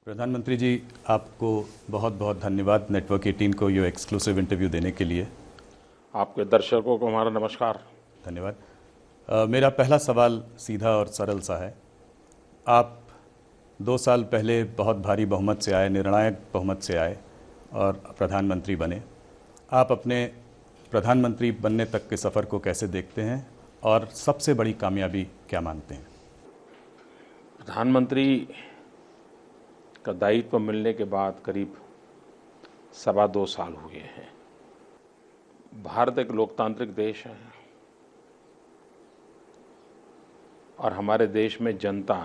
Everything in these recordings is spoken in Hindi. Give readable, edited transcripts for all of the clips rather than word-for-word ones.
प्रधानमंत्री जी, आपको बहुत बहुत धन्यवाद नेटवर्क 18 को ये एक्सक्लूसिव इंटरव्यू देने के लिए। आपके दर्शकों को हमारा नमस्कार। धन्यवाद। मेरा पहला सवाल सीधा और सरल सा है। आप 2 साल पहले बहुत भारी बहुमत से आए, निर्णायक बहुमत से आए और प्रधानमंत्री बने। आप अपने प्रधानमंत्री बनने तक के सफ़र को कैसे देखते हैं और सबसे बड़ी कामयाबी क्या मानते हैं? प्रधानमंत्री का दायित्व मिलने के बाद करीब 2.25 साल हुए हैं। भारत एक लोकतांत्रिक देश है और हमारे देश में जनता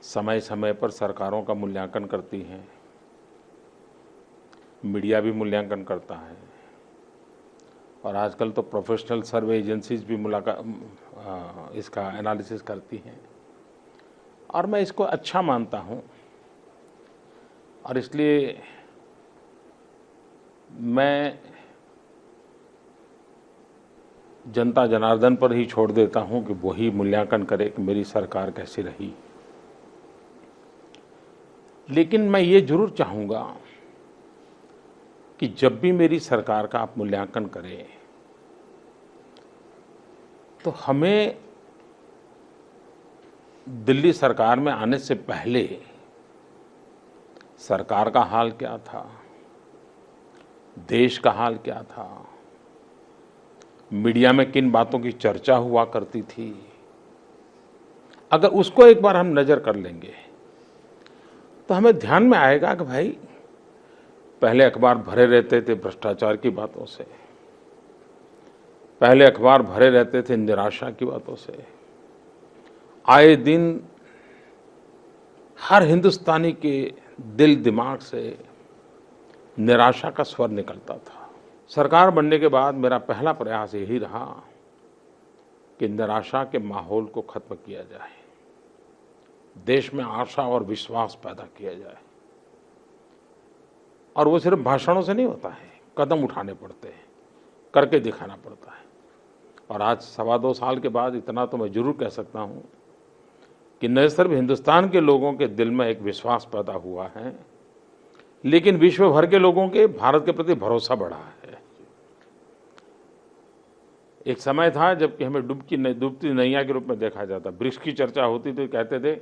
समय समय पर सरकारों का मूल्यांकन करती है, मीडिया भी मूल्यांकन करता है और आजकल तो प्रोफेशनल सर्वे एजेंसीज भी इसका एनालिसिस करती हैं और मैं इसको अच्छा मानता हूं और इसलिए मैं जनता जनार्दन पर ही छोड़ देता हूं कि वही मूल्यांकन करे कि मेरी सरकार कैसी रही। लेकिन मैं ये जरूर चाहूँगा कि जब भी मेरी सरकार का आप मूल्यांकन करें तो हमें दिल्ली सरकार में आने से पहले सरकार का हाल क्या था, देश का हाल क्या था, मीडिया में किन बातों की चर्चा हुआ करती थी, अगर उसको एक बार हम नज़र कर लेंगे तो हमें ध्यान में आएगा कि भाई पहले अखबार भरे रहते थे भ्रष्टाचार की बातों से, पहले अखबार भरे रहते थे निराशा की बातों से। आए दिन हर हिंदुस्तानी के दिल दिमाग से निराशा का स्वर निकलता था। सरकार बनने के बाद मेरा पहला प्रयास यही रहा कि निराशा के माहौल को खत्म किया जाए, देश में आशा और विश्वास पैदा किया जाए। और वो सिर्फ भाषणों से नहीं होता है, कदम उठाने पड़ते हैं, करके दिखाना पड़ता है। और आज 2.25 साल के बाद इतना तो मैं जरूर कह सकता हूँ कि न सिर्फ हिंदुस्तान के लोगों के दिल में एक विश्वास पैदा हुआ है, लेकिन विश्व भर के लोगों के भारत के प्रति भरोसा बढ़ा है। एक समय था जबकि हमें डूबती नैया के रूप में देखा जाता, ब्रिक्स की चर्चा होती तो कहते थे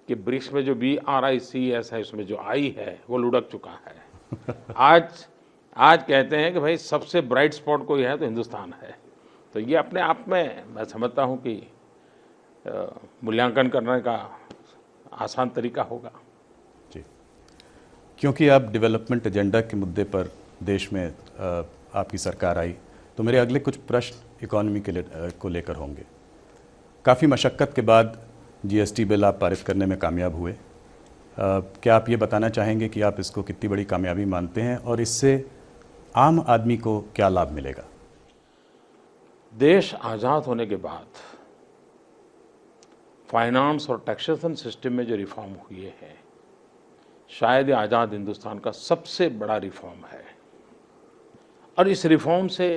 कि ब्रिक्स में जो BRICS है, उसमें जो आई है वो लुढ़क चुका है। आज कहते हैं कि भाई सबसे ब्राइट स्पॉट कोई है तो हिंदुस्तान है। तो ये अपने आप में मैं समझता हूँ कि मूल्यांकन करने का आसान तरीका होगा। जी, क्योंकि आप डेवलपमेंट एजेंडा के मुद्दे पर देश में आपकी सरकार आई, तो मेरे अगले कुछ प्रश्न इकोनॉमी को लेकर होंगे। काफ़ी मशक्क़त के बाद GST बिल आप पारित करने में कामयाब हुए। क्या आप ये बताना चाहेंगे कि आप इसको कितनी बड़ी कामयाबी मानते हैं और इससे आम आदमी को क्या लाभ मिलेगा? देश आज़ाद होने के बाद फाइनेंस और टैक्सेशन सिस्टम में जो रिफॉर्म हुए हैं, शायद ये आज़ाद हिंदुस्तान का सबसे बड़ा रिफॉर्म है। और इस रिफॉर्म से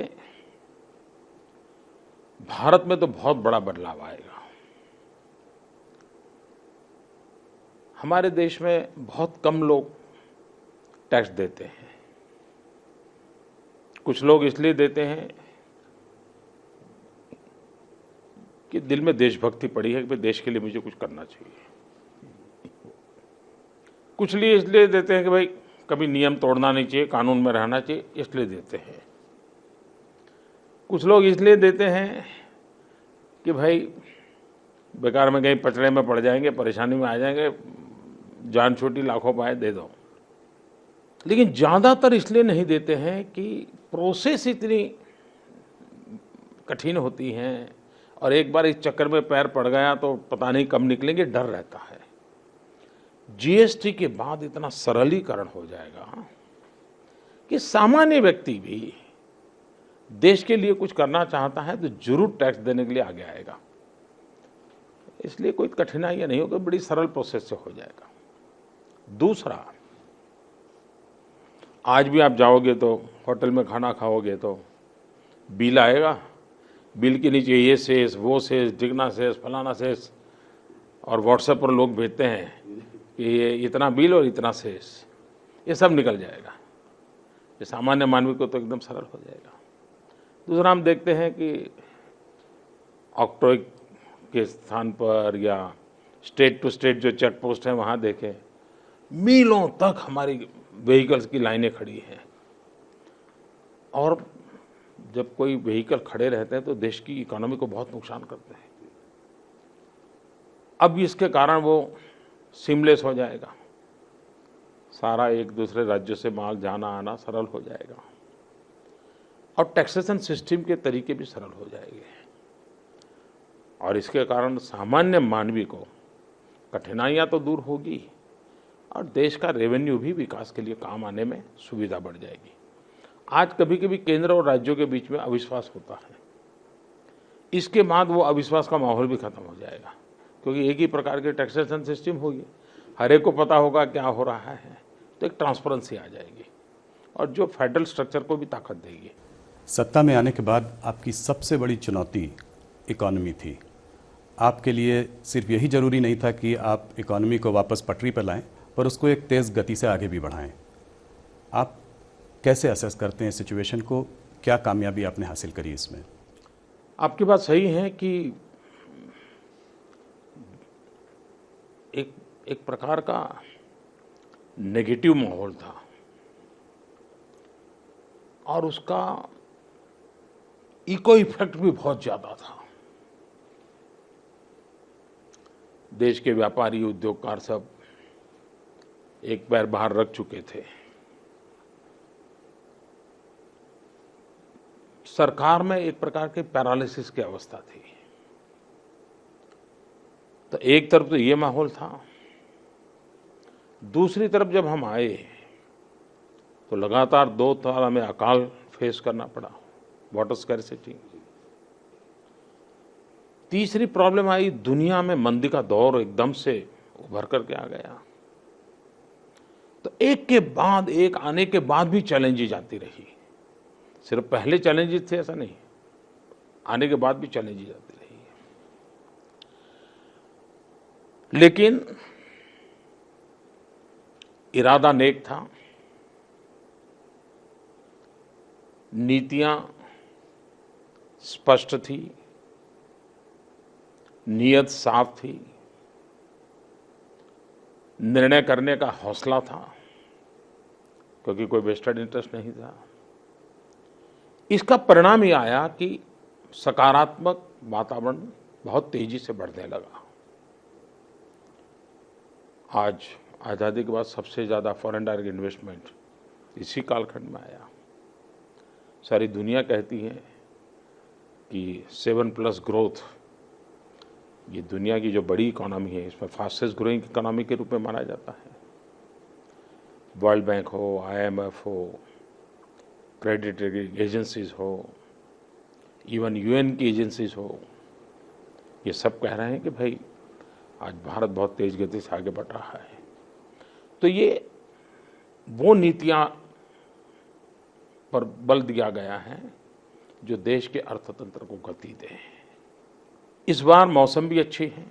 भारत में तो बहुत बड़ा बदलाव आएगा। हमारे देश में बहुत कम लोग टैक्स देते हैं। कुछ लोग इसलिए देते हैं कि दिल में देशभक्ति पड़ी है कि भाई देश के लिए मुझे कुछ करना चाहिए। कुछ लिए इसलिए देते हैं कि भाई कभी नियम तोड़ना नहीं चाहिए, कानून में रहना चाहिए, इसलिए देते हैं। कुछ लोग इसलिए देते हैं कि भाई बेकार में कहीं पचड़े में पड़ जाएंगे, परेशानी में आ जाएंगे, जान छोटी लाखों पाए, दे दो। लेकिन ज़्यादातर इसलिए नहीं देते हैं कि प्रोसेस इतनी कठिन होती हैं और एक बार इस चक्कर में पैर पड़ गया तो पता नहीं कब निकलेंगे, डर रहता है। GST के बाद इतना सरलीकरण हो जाएगा कि सामान्य व्यक्ति भी देश के लिए कुछ करना चाहता है तो जरूर टैक्स देने के लिए आगे आएगा। इसलिए कोई कठिनाइयाँ नहीं होगी, बड़ी सरल प्रोसेस से हो जाएगा। दूसरा, आज भी आप जाओगे तो होटल में खाना खाओगे तो बिल आएगा, बिल के नीचे ये शेष, वो शेष, डिगना शेष, फलाना शेष, और व्हाट्सएप पर लोग भेजते हैं कि ये इतना बिल और इतना शेष, ये सब निकल जाएगा। ये सामान्य मानवी को तो एकदम सरल हो जाएगा। दूसरा हम देखते हैं कि ऑक्ट्रॉय के स्थान पर या स्टेट टू स्टेट जो चेक पोस्ट है वहाँ देखें, मीलों तक हमारी व्हीकल्स की लाइनें खड़ी हैं। और जब कोई व्हीकल खड़े रहते हैं तो देश की इकोनॉमी को बहुत नुकसान करते हैं। अब इसके कारण वो सीमलेस हो जाएगा, सारा एक दूसरे राज्यों से माल जाना आना सरल हो जाएगा और टैक्सेशन सिस्टम के तरीके भी सरल हो जाएंगे। और इसके कारण सामान्य मानवी को कठिनाइयां तो दूर होगी और देश का रेवेन्यू भी विकास के लिए काम आने में सुविधा बढ़ जाएगी। आज कभी कभी केंद्र और राज्यों के बीच में अविश्वास होता है, इसके बाद वो अविश्वास का माहौल भी खत्म हो जाएगा, क्योंकि एक ही प्रकार की टैक्सेशन सिस्टम होगी, हर एक को पता होगा क्या हो रहा है, तो एक ट्रांसपेरेंसी आ जाएगी और जो फेडरल स्ट्रक्चर को भी ताकत देगी। सत्ता में आने के बाद आपकी सबसे बड़ी चुनौती इकॉनमी थी। आपके लिए सिर्फ यही ज़रूरी नहीं था कि आप इकॉनमी को वापस पटरी पर लाएं, पर उसको एक तेज़ गति से आगे भी बढ़ाएं। आप कैसे असेस करते हैं सिचुएशन को? क्या कामयाबी आपने हासिल करी इसमें? आपकी बात सही है कि एक प्रकार का नेगेटिव माहौल था और उसका इको इफेक्ट भी बहुत ज़्यादा था। देश के व्यापारी उद्योगकार सब एक पैर बाहर रख चुके थे। सरकार में एक प्रकार के पैरालिसिस की अवस्था थी। तो एक तरफ तो ये माहौल था, दूसरी तरफ जब हम आए तो लगातार 2 साल हमें अकाल फेस करना पड़ा, वाटर स्कैर्सिटी। तीसरी प्रॉब्लम आई, दुनिया में मंदी का दौर एकदम से उभर करके आ गया। तो एक के बाद एक आने के बाद भी चैलेंजेस आती रही। सिर्फ पहले चैलेंजेस थे ऐसा नहीं, आने के बाद भी चैलेंजेस आती रही। लेकिन इरादा नेक था, नीतियां स्पष्ट थी, नीयत साफ थी, निर्णय करने का हौसला था, क्योंकि कोई वेस्टेड इंटरेस्ट नहीं था। इसका परिणाम ये आया कि सकारात्मक वातावरण बहुत तेजी से बढ़ने लगा। आज आज़ादी के बाद सबसे ज़्यादा फॉरेन डायरेक्ट इन्वेस्टमेंट इसी कालखंड में आया। सारी दुनिया कहती है कि 7+ ग्रोथ, ये दुनिया की जो बड़ी इकोनॉमी है, इसमें फास्टेस्ट ग्रोइंग इकोनॉमी के रूप में माना जाता है। वर्ल्ड बैंक हो, IMF हो, क्रेडिट एजेंसीज हो, इवन UN की एजेंसीज हो, ये सब कह रहे हैं कि भाई आज भारत बहुत तेज गति से आगे बढ़ रहा है। तो ये वो नीतियां पर बल दिया गया है जो देश के अर्थतंत्र को गति दे। इस बार मौसम भी अच्छी है,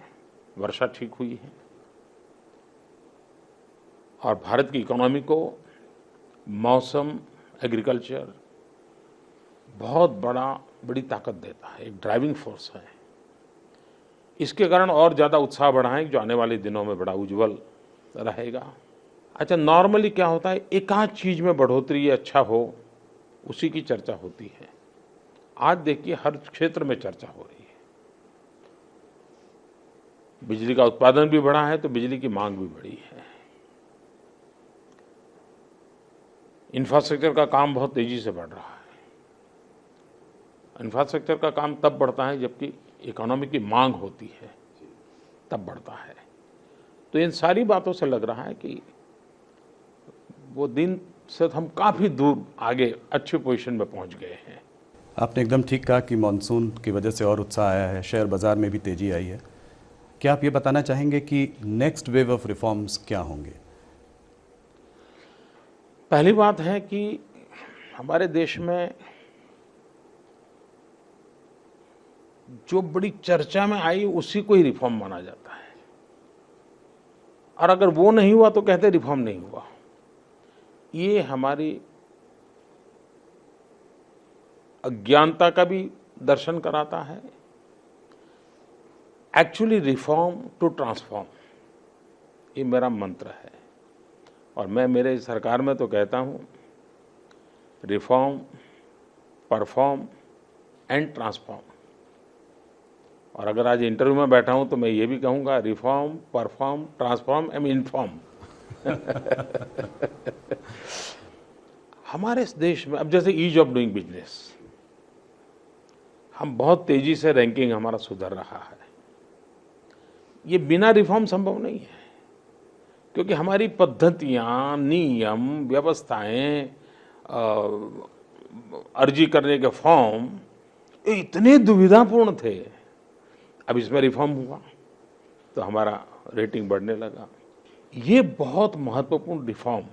वर्षा ठीक हुई है और भारत की इकोनॉमी को मौसम, एग्रीकल्चर बहुत बड़ी ताकत देता है, एक ड्राइविंग फोर्स है। इसके कारण और ज़्यादा उत्साह बढ़ा है जो आने वाले दिनों में बड़ा उज्जवल रहेगा। अच्छा, नॉर्मली क्या होता है, एकाध चीज़ में बढ़ोतरी अच्छा हो उसी की चर्चा होती है। आज देखिए हर क्षेत्र में चर्चा हो रही है। बिजली का उत्पादन भी बढ़ा है तो बिजली की मांग भी बढ़ी है। इंफ्रास्ट्रक्चर का काम बहुत तेजी से बढ़ रहा है। इंफ्रास्ट्रक्चर का काम तब बढ़ता है जबकि इकोनॉमी की मांग होती है, तब बढ़ता है। तो इन सारी बातों से लग रहा है कि वो दिन से हम काफ़ी दूर आगे अच्छी पोजीशन में पहुंच गए हैं। आपने एकदम ठीक कहा कि मानसून की वजह से और उत्साह आया है, शेयर बाज़ार में भी तेज़ी आई है। क्या आप ये बताना चाहेंगे कि नेक्स्ट वेव ऑफ रिफॉर्म्स क्या होंगे? पहली बात है कि हमारे देश में जो बड़ी चर्चा में आई उसी को ही रिफॉर्म माना जाता है। और अगर वो नहीं हुआ तो कहते रिफॉर्म नहीं हुआ। ये हमारी अज्ञानता का भी दर्शन कराता है। एक्चुअली रिफॉर्म टू ट्रांसफॉर्म, ये मेरा मंत्र है। और मैं मेरे सरकार में तो कहता हूँ रिफॉर्म, परफॉर्म एंड ट्रांसफॉर्म। और अगर आज इंटरव्यू में बैठा हूँ तो मैं ये भी कहूँगा reform, perform, transform and inform. हमारे इस देश में अब जैसे ईज ऑफ डूइंग बिजनेस, हम बहुत तेजी से रैंकिंग हमारा सुधर रहा है। ये बिना रिफॉर्म संभव नहीं है, क्योंकि हमारी पद्धतियाँ, नियम, व्यवस्थाएं, अर्जी करने के फॉर्म ये इतने दुविधापूर्ण थे। अब इसमें रिफॉर्म हुआ तो हमारा रेटिंग बढ़ने लगा। ये बहुत महत्वपूर्ण रिफॉर्म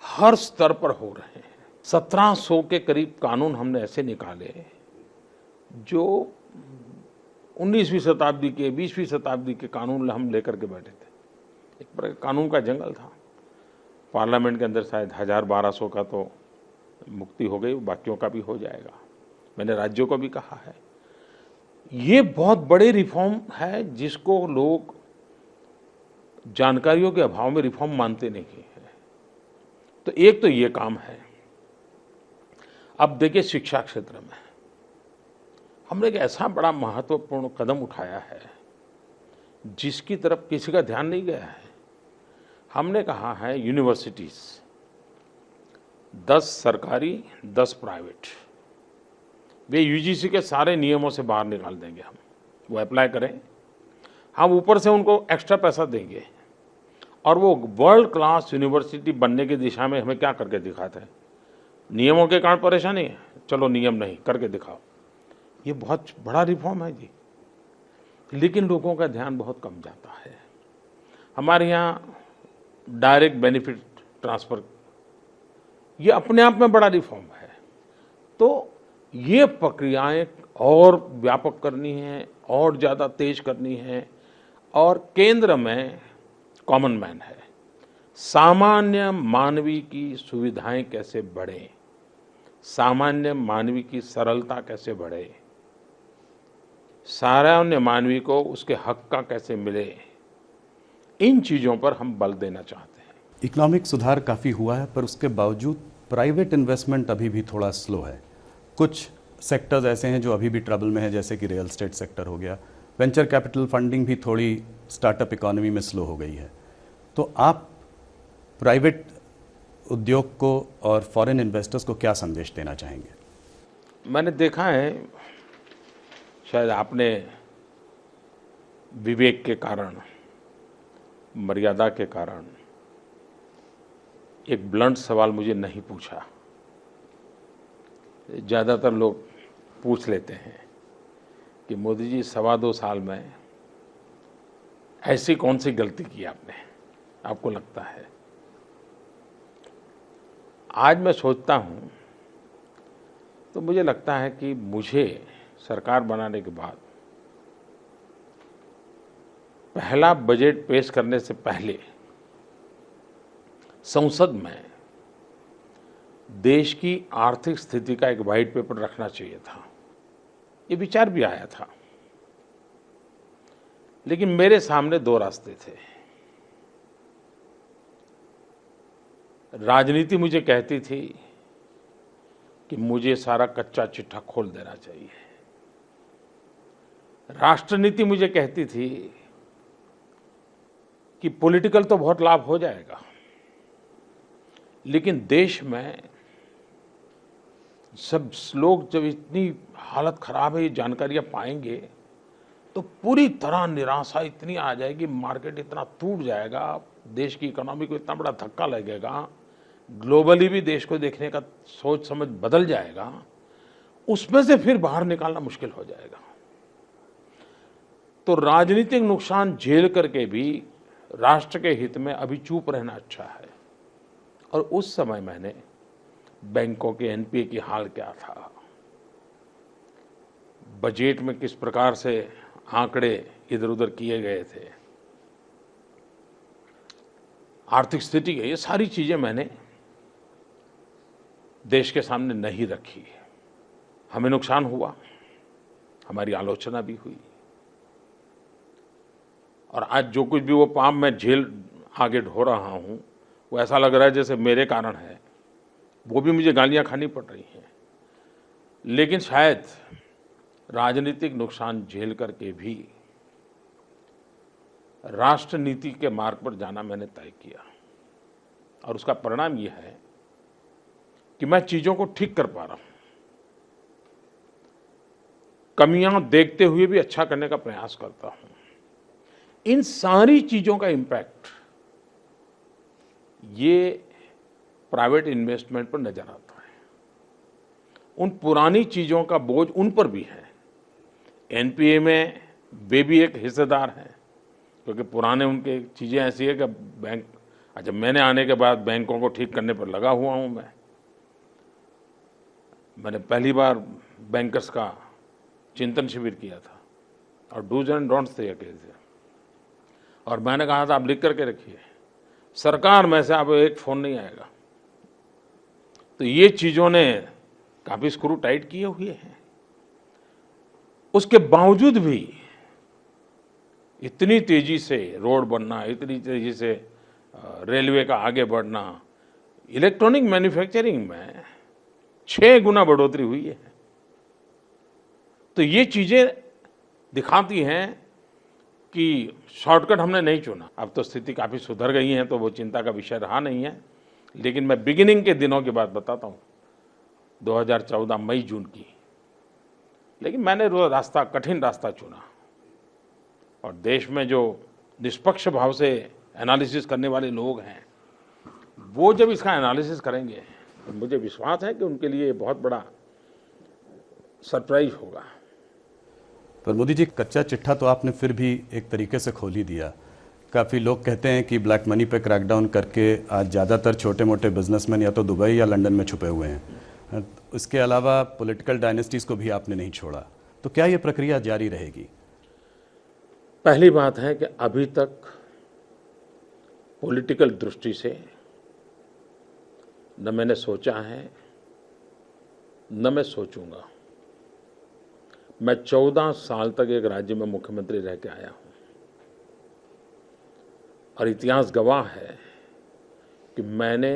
हर स्तर पर हो रहे हैं। 1700 के करीब कानून हमने ऐसे निकाले जो 19वीं शताब्दी के, 20वीं शताब्दी के कानून हम लेकर के बैठे थे। एक प्रकार कानून का जंगल था। पार्लियामेंट के अंदर शायद 1000-1200 का तो मुक्ति हो गई, बाकियों का भी हो जाएगा। मैंने राज्यों को भी कहा है। ये बहुत बड़े रिफॉर्म है जिसको लोग जानकारियों के अभाव में रिफॉर्म मानते नहीं है। तो एक तो ये काम है। अब देखिए शिक्षा क्षेत्र में हमने एक ऐसा बड़ा महत्वपूर्ण कदम उठाया है जिसकी तरफ किसी का ध्यान नहीं गया है। हमने कहा है यूनिवर्सिटीज 10 सरकारी 10 प्राइवेट, वे यूजीसी के सारे नियमों से बाहर निकाल देंगे। हम वो अप्लाई करें, हम ऊपर से उनको एक्स्ट्रा पैसा देंगे और वो वर्ल्ड क्लास यूनिवर्सिटी बनने की दिशा में हमें क्या करके दिखाते हैं। नियमों के कारण परेशानी है, चलो नियम नहीं करके दिखाओ। ये बहुत बड़ा रिफॉर्म है जी, लेकिन लोगों का ध्यान बहुत कम जाता है। हमारे यहाँ डायरेक्ट बेनिफिट ट्रांसफ़र, ये अपने आप में बड़ा रिफॉर्म है। तो ये प्रक्रियाएं और व्यापक करनी है, और ज़्यादा तेज करनी है। और केंद्र में कॉमन मैन है। सामान्य मानवी की सुविधाएं कैसे बढ़े, सामान्य मानवी की सरलता कैसे बढ़े, सामान्य मानवी को उसके हक का कैसे मिले, इन चीज़ों पर हम बल देना चाहते हैं। इकोनॉमिक सुधार काफ़ी हुआ है, पर उसके बावजूद प्राइवेट इन्वेस्टमेंट अभी भी थोड़ा स्लो है। कुछ सेक्टर्स ऐसे हैं जो अभी भी ट्रबल में है, जैसे कि रियल एस्टेट सेक्टर हो गया। वेंचर कैपिटल फंडिंग भी थोड़ी स्टार्टअप इकोनॉमी में स्लो हो गई है। तो आप प्राइवेट उद्योग को और फॉरेन इन्वेस्टर्स को क्या संदेश देना चाहेंगे? मैंने देखा है, शायद आपने विवेक के कारण, मर्यादा के कारण एक ब्लंट सवाल मुझे नहीं पूछा। ज़्यादातर लोग पूछ लेते हैं कि मोदी जी 2.25 साल में ऐसी कौन सी गलती की आपने, आपको लगता है। आज मैं सोचता हूँ तो मुझे लगता है कि मुझे सरकार बनाने के बाद पहला बजट पेश करने से पहले संसद में देश की आर्थिक स्थिति का एक वाइट पेपर रखना चाहिए था। ये विचार भी आया था, लेकिन मेरे सामने 2 रास्ते थे। राजनीति मुझे कहती थी कि मुझे सारा कच्चा चिट्ठा खोल देना चाहिए। राष्ट्रनीति मुझे कहती थी कि पॉलिटिकल तो बहुत लाभ हो जाएगा, लेकिन देश में सब लोग जब इतनी हालत खराब है ये जानकारियां पाएंगे तो पूरी तरह निराशा इतनी आ जाएगी, मार्केट इतना टूट जाएगा, देश की इकोनॉमी को इतना बड़ा धक्का लगेगा, ग्लोबली भी देश को देखने का सोच समझ बदल जाएगा, उसमें से फिर बाहर निकालना मुश्किल हो जाएगा। तो राजनीतिक नुकसान झेल करके भी राष्ट्र के हित में अभी चुप रहना अच्छा है। और उस समय मैंने बैंकों के एनपीए की हाल क्या था, बजट में किस प्रकार से आंकड़े इधर उधर किए गए थे, आर्थिक स्थिति है, ये सारी चीज़ें मैंने देश के सामने नहीं रखी। हमें नुकसान हुआ, हमारी आलोचना भी हुई, और आज जो कुछ भी वो पाप मैं झेल आगे ढो रहा हूँ, वो ऐसा लग रहा है जैसे मेरे कारण है। वो भी मुझे गालियाँ खानी पड़ रही हैं, लेकिन शायद राजनीतिक नुकसान झेल करके भी राष्ट्र नीति के मार्ग पर जाना मैंने तय किया, और उसका परिणाम ये है कि मैं चीज़ों को ठीक कर पा रहा हूँ। कमियां देखते हुए भी अच्छा करने का प्रयास करता हूँ। इन सारी चीज़ों का इम्पैक्ट ये प्राइवेट इन्वेस्टमेंट पर नजर आता है। उन पुरानी चीज़ों का बोझ उन पर भी है। एनपीए में वे भी एक हिस्सेदार हैं, क्योंकि पुराने उनके चीज़ें ऐसी है कि बैंक, अच्छा मैंने आने के बाद बैंकों को ठीक करने पर लगा हुआ हूँ। मैंने पहली बार बैंकर्स का चिंतन शिविर किया था, और डूज एंड डोंट्स थे, और मैंने कहा था आप लिख करके रखिए, सरकार में से अब एक फ़ोन नहीं आएगा। तो ये चीज़ों ने काफ़ी स्क्रू टाइट किए हुए हैं। उसके बावजूद भी इतनी तेज़ी से रोड बनना, इतनी तेज़ी से रेलवे का आगे बढ़ना, इलेक्ट्रॉनिक मैन्युफैक्चरिंग में 6 गुना बढ़ोतरी हुई है। तो ये चीज़ें दिखाती हैं कि शॉर्टकट हमने नहीं चुना। अब तो स्थिति काफ़ी सुधर गई है, तो वो चिंता का विषय रहा नहीं है। लेकिन मैं बिगिनिंग के दिनों की बात बताता हूँ, 2014 मई जून की। लेकिन मैंने वो रास्ता, कठिन रास्ता चुना, और देश में जो निष्पक्ष भाव से एनालिसिस करने वाले लोग हैं, वो जब इसका एनालिसिस करेंगे तो मुझे विश्वास है कि उनके लिए बहुत बड़ा सरप्राइज होगा। पर मोदी जी, कच्चा चिट्ठा तो आपने फिर भी एक तरीके से खोल ही दिया। काफ़ी लोग कहते हैं कि ब्लैक मनी पे क्रैकडाउन करके आज ज़्यादातर छोटे मोटे बिजनेसमैन या तो दुबई या लंदन में छुपे हुए हैं। इसके अलावा पॉलिटिकल डायनेस्टीज़ को भी आपने नहीं छोड़ा, तो क्या ये प्रक्रिया जारी रहेगी? पहली बात है कि अभी तक पॉलिटिकल दृष्टि से न मैंने सोचा है, न मैं सोचूंगा। मैं 14 साल तक एक राज्य में मुख्यमंत्री रह के आया हूं, और इतिहास गवाह है कि मैंने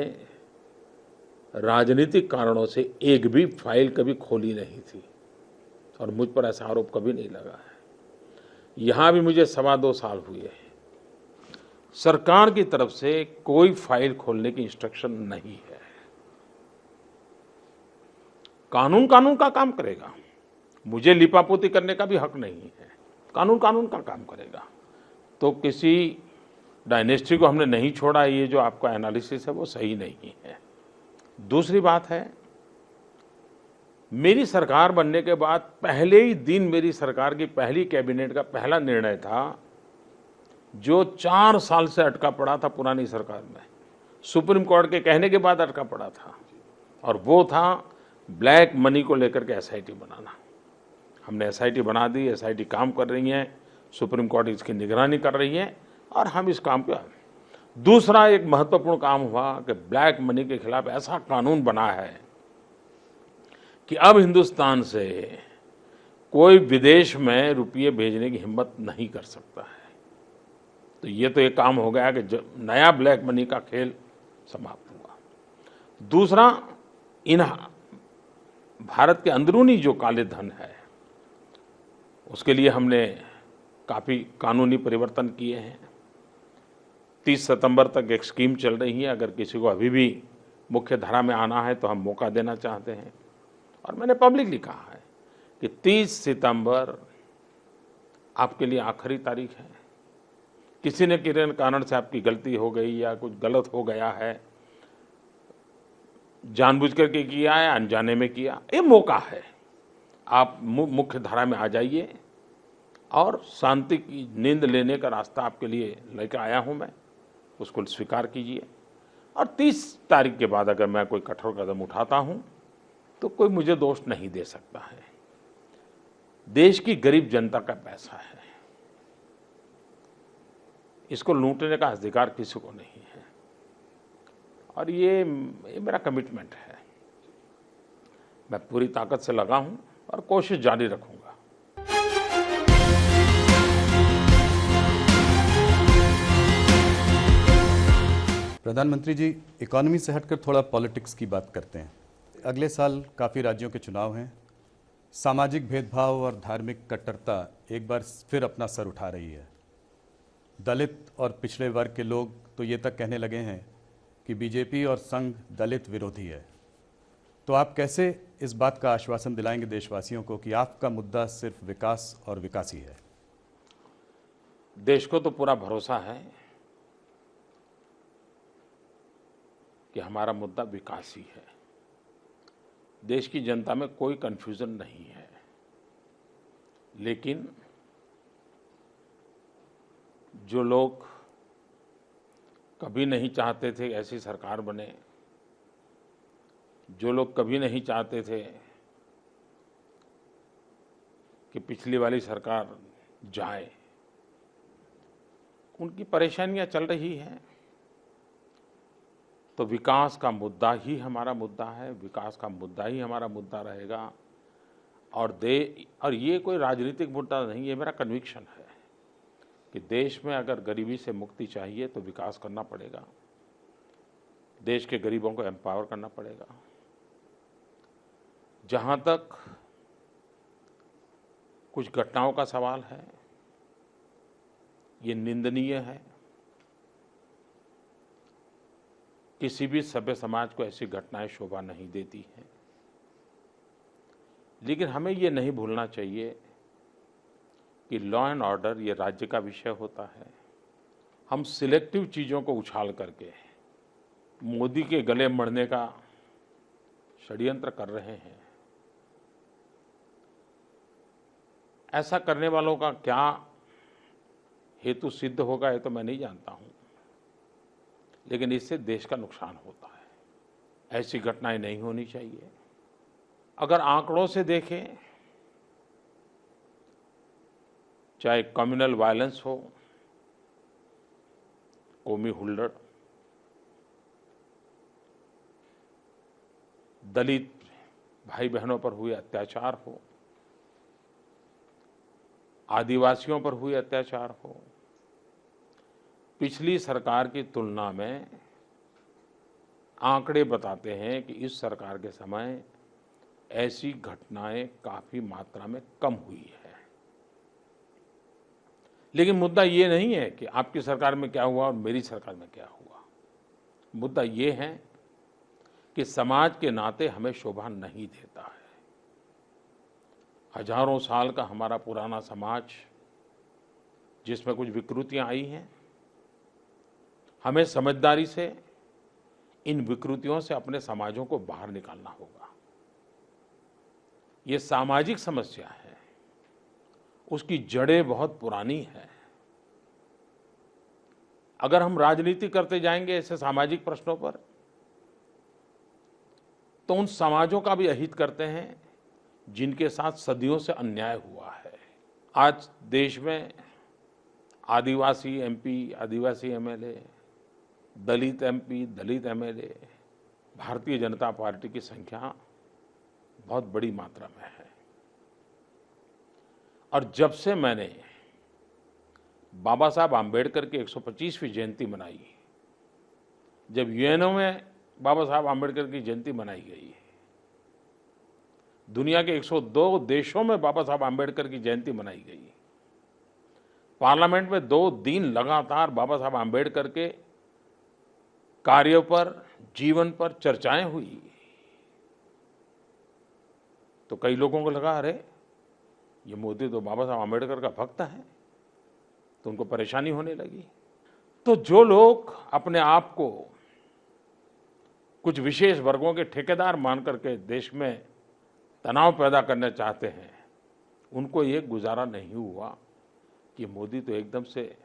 राजनीतिक कारणों से एक भी फाइल कभी खोली नहीं थी, और मुझ पर ऐसा आरोप कभी नहीं लगा है। यहां भी मुझे 2.25 साल हुए हैं। सरकार की तरफ से कोई फाइल खोलने की इंस्ट्रक्शन नहीं है। कानून कानून का काम करेगा, मुझे लिपापोती करने का भी हक नहीं है। कानून कानून का काम करेगा। तो किसी डायनेस्टी को हमने नहीं छोड़ा, ये जो आपका एनालिसिस है वो सही नहीं है। दूसरी बात है, मेरी सरकार बनने के बाद पहले ही दिन मेरी सरकार की पहली कैबिनेट का पहला निर्णय था, जो 4 साल से अटका पड़ा था पुरानी सरकार में, सुप्रीम कोर्ट के कहने के बाद अटका पड़ा था, और वो था ब्लैक मनी को लेकर के एसआईटी बनाना। हमने एसआईटी बना दी, एसआईटी काम कर रही है, सुप्रीम कोर्ट इसकी निगरानी कर रही है, और हम इस काम पे। दूसरा एक महत्वपूर्ण काम हुआ कि ब्लैक मनी के खिलाफ ऐसा कानून बना है कि अब हिंदुस्तान से कोई विदेश में रुपये भेजने की हिम्मत नहीं कर सकता है। तो ये तो एक काम हो गया कि नया ब्लैक मनी का खेल समाप्त हुआ। दूसरा, इन भारत के अंदरूनी जो काले धन है, उसके लिए हमने काफ़ी कानूनी परिवर्तन किए हैं। 30 सितंबर तक एक स्कीम चल रही है, अगर किसी को अभी भी मुख्य धारा में आना है तो हम मौका देना चाहते हैं। और मैंने पब्लिकली कहा है कि 30 सितंबर आपके लिए आखिरी तारीख है। किसी न किसी कारण से आपकी गलती हो गई या कुछ गलत हो गया है, जानबूझ करके किया है, अनजाने में किया, ये मौका है। आप मुख्य धारा में आ जाइए, और शांति की नींद लेने का रास्ता आपके लिए लेकर आया हूं मैं, उसको स्वीकार कीजिए। और 30 तारीख के बाद अगर मैं कोई कठोर कदम उठाता हूं तो कोई मुझे दोष नहीं दे सकता है। देश की गरीब जनता का पैसा है, इसको लूटने का अधिकार किसी को नहीं है। और ये मेरा कमिटमेंट है। मैं पूरी ताकत से लगा हूं और कोशिश जारी रखूंगा। प्रधानमंत्री जी, इकोनॉमी से हटकर थोड़ा पॉलिटिक्स की बात करते हैं। अगले साल काफ़ी राज्यों के चुनाव हैं। सामाजिक भेदभाव और धार्मिक कट्टरता एक बार फिर अपना सर उठा रही है। दलित और पिछड़े वर्ग के लोग तो ये तक कहने लगे हैं कि बीजेपी और संघ दलित विरोधी है। तो आप कैसे इस बात का आश्वासन दिलाएंगे देशवासियों को कि आपका मुद्दा सिर्फ विकास और विकास ही है? देश को तो पूरा भरोसा है कि हमारा मुद्दा विकास ही है। देश की जनता में कोई कंफ्यूजन नहीं है। लेकिन जो लोग कभी नहीं चाहते थे ऐसी सरकार बने, जो लोग कभी नहीं चाहते थे कि पिछली वाली सरकार जाए, उनकी परेशानियां चल रही हैं। तो विकास का मुद्दा ही हमारा मुद्दा है, विकास का मुद्दा ही हमारा मुद्दा रहेगा। और ये कोई राजनीतिक मुद्दा नहीं, ये मेरा कन्विक्शन है कि देश में अगर गरीबी से मुक्ति चाहिए तो विकास करना पड़ेगा। देश के गरीबों को एम्पावर करना पड़ेगा। जहां तक कुछ घटनाओं का सवाल है, ये निंदनीय है। किसी भी सभ्य समाज को ऐसी घटनाएं शोभा नहीं देती हैं। लेकिन हमें ये नहीं भूलना चाहिए कि लॉ एंड ऑर्डर ये राज्य का विषय होता है। हम सिलेक्टिव चीज़ों को उछाल करके मोदी के गले मड़ने का षड्यंत्र कर रहे हैं। ऐसा करने वालों का क्या हेतु सिद्ध होगा ये तो मैं नहीं जानता हूं, लेकिन इससे देश का नुकसान होता है। ऐसी घटनाएं नहीं होनी चाहिए। अगर आंकड़ों से देखें, चाहे कम्युनल वायलेंस हो, कौमी हुल्लड़, दलित भाई बहनों पर हुए अत्याचार हो, आदिवासियों पर हुए अत्याचार हो, पिछली सरकार की तुलना में आंकड़े बताते हैं कि इस सरकार के समय ऐसी घटनाएं काफी मात्रा में कम हुई है। लेकिन मुद्दा ये नहीं है कि आपकी सरकार में क्या हुआ और मेरी सरकार में क्या हुआ। मुद्दा ये है कि समाज के नाते हमें शोभा नहीं देता है। हजारों साल का हमारा पुराना समाज, जिसमें कुछ विकृतियां आई हैं, हमें समझदारी से इन विकृतियों से अपने समाजों को बाहर निकालना होगा। ये सामाजिक समस्या है, उसकी जड़ें बहुत पुरानी हैं। अगर हम राजनीति करते जाएंगे ऐसे सामाजिक प्रश्नों पर, तो उन समाजों का भी अहित करते हैं जिनके साथ सदियों से अन्याय हुआ है। आज देश में आदिवासी एमपी, आदिवासी एमएलए, दलित एमपी, दलित एमएलए, भारतीय जनता पार्टी की संख्या बहुत बड़ी मात्रा में है। और जब से मैंने बाबा साहब आम्बेडकर की 125वीं जयंती मनाई, जब यूएनओ में बाबा साहब आम्बेडकर की जयंती मनाई गई, दुनिया के 102 देशों में बाबा साहब आम्बेडकर की जयंती मनाई गई, पार्लियामेंट में 2 दिन लगातार बाबा साहब आम्बेडकर के कार्यों पर, जीवन पर चर्चाएं हुई, तो कई लोगों को लगा अरे ये मोदी तो बाबा साहब आम्बेडकर का भक्त है, तो उनको परेशानी होने लगी। तो जो लोग अपने आप को कुछ विशेष वर्गों के ठेकेदार मान करके देश में तनाव पैदा करना चाहते हैं, उनको ये गुजारा नहीं हुआ कि मोदी तो एकदम से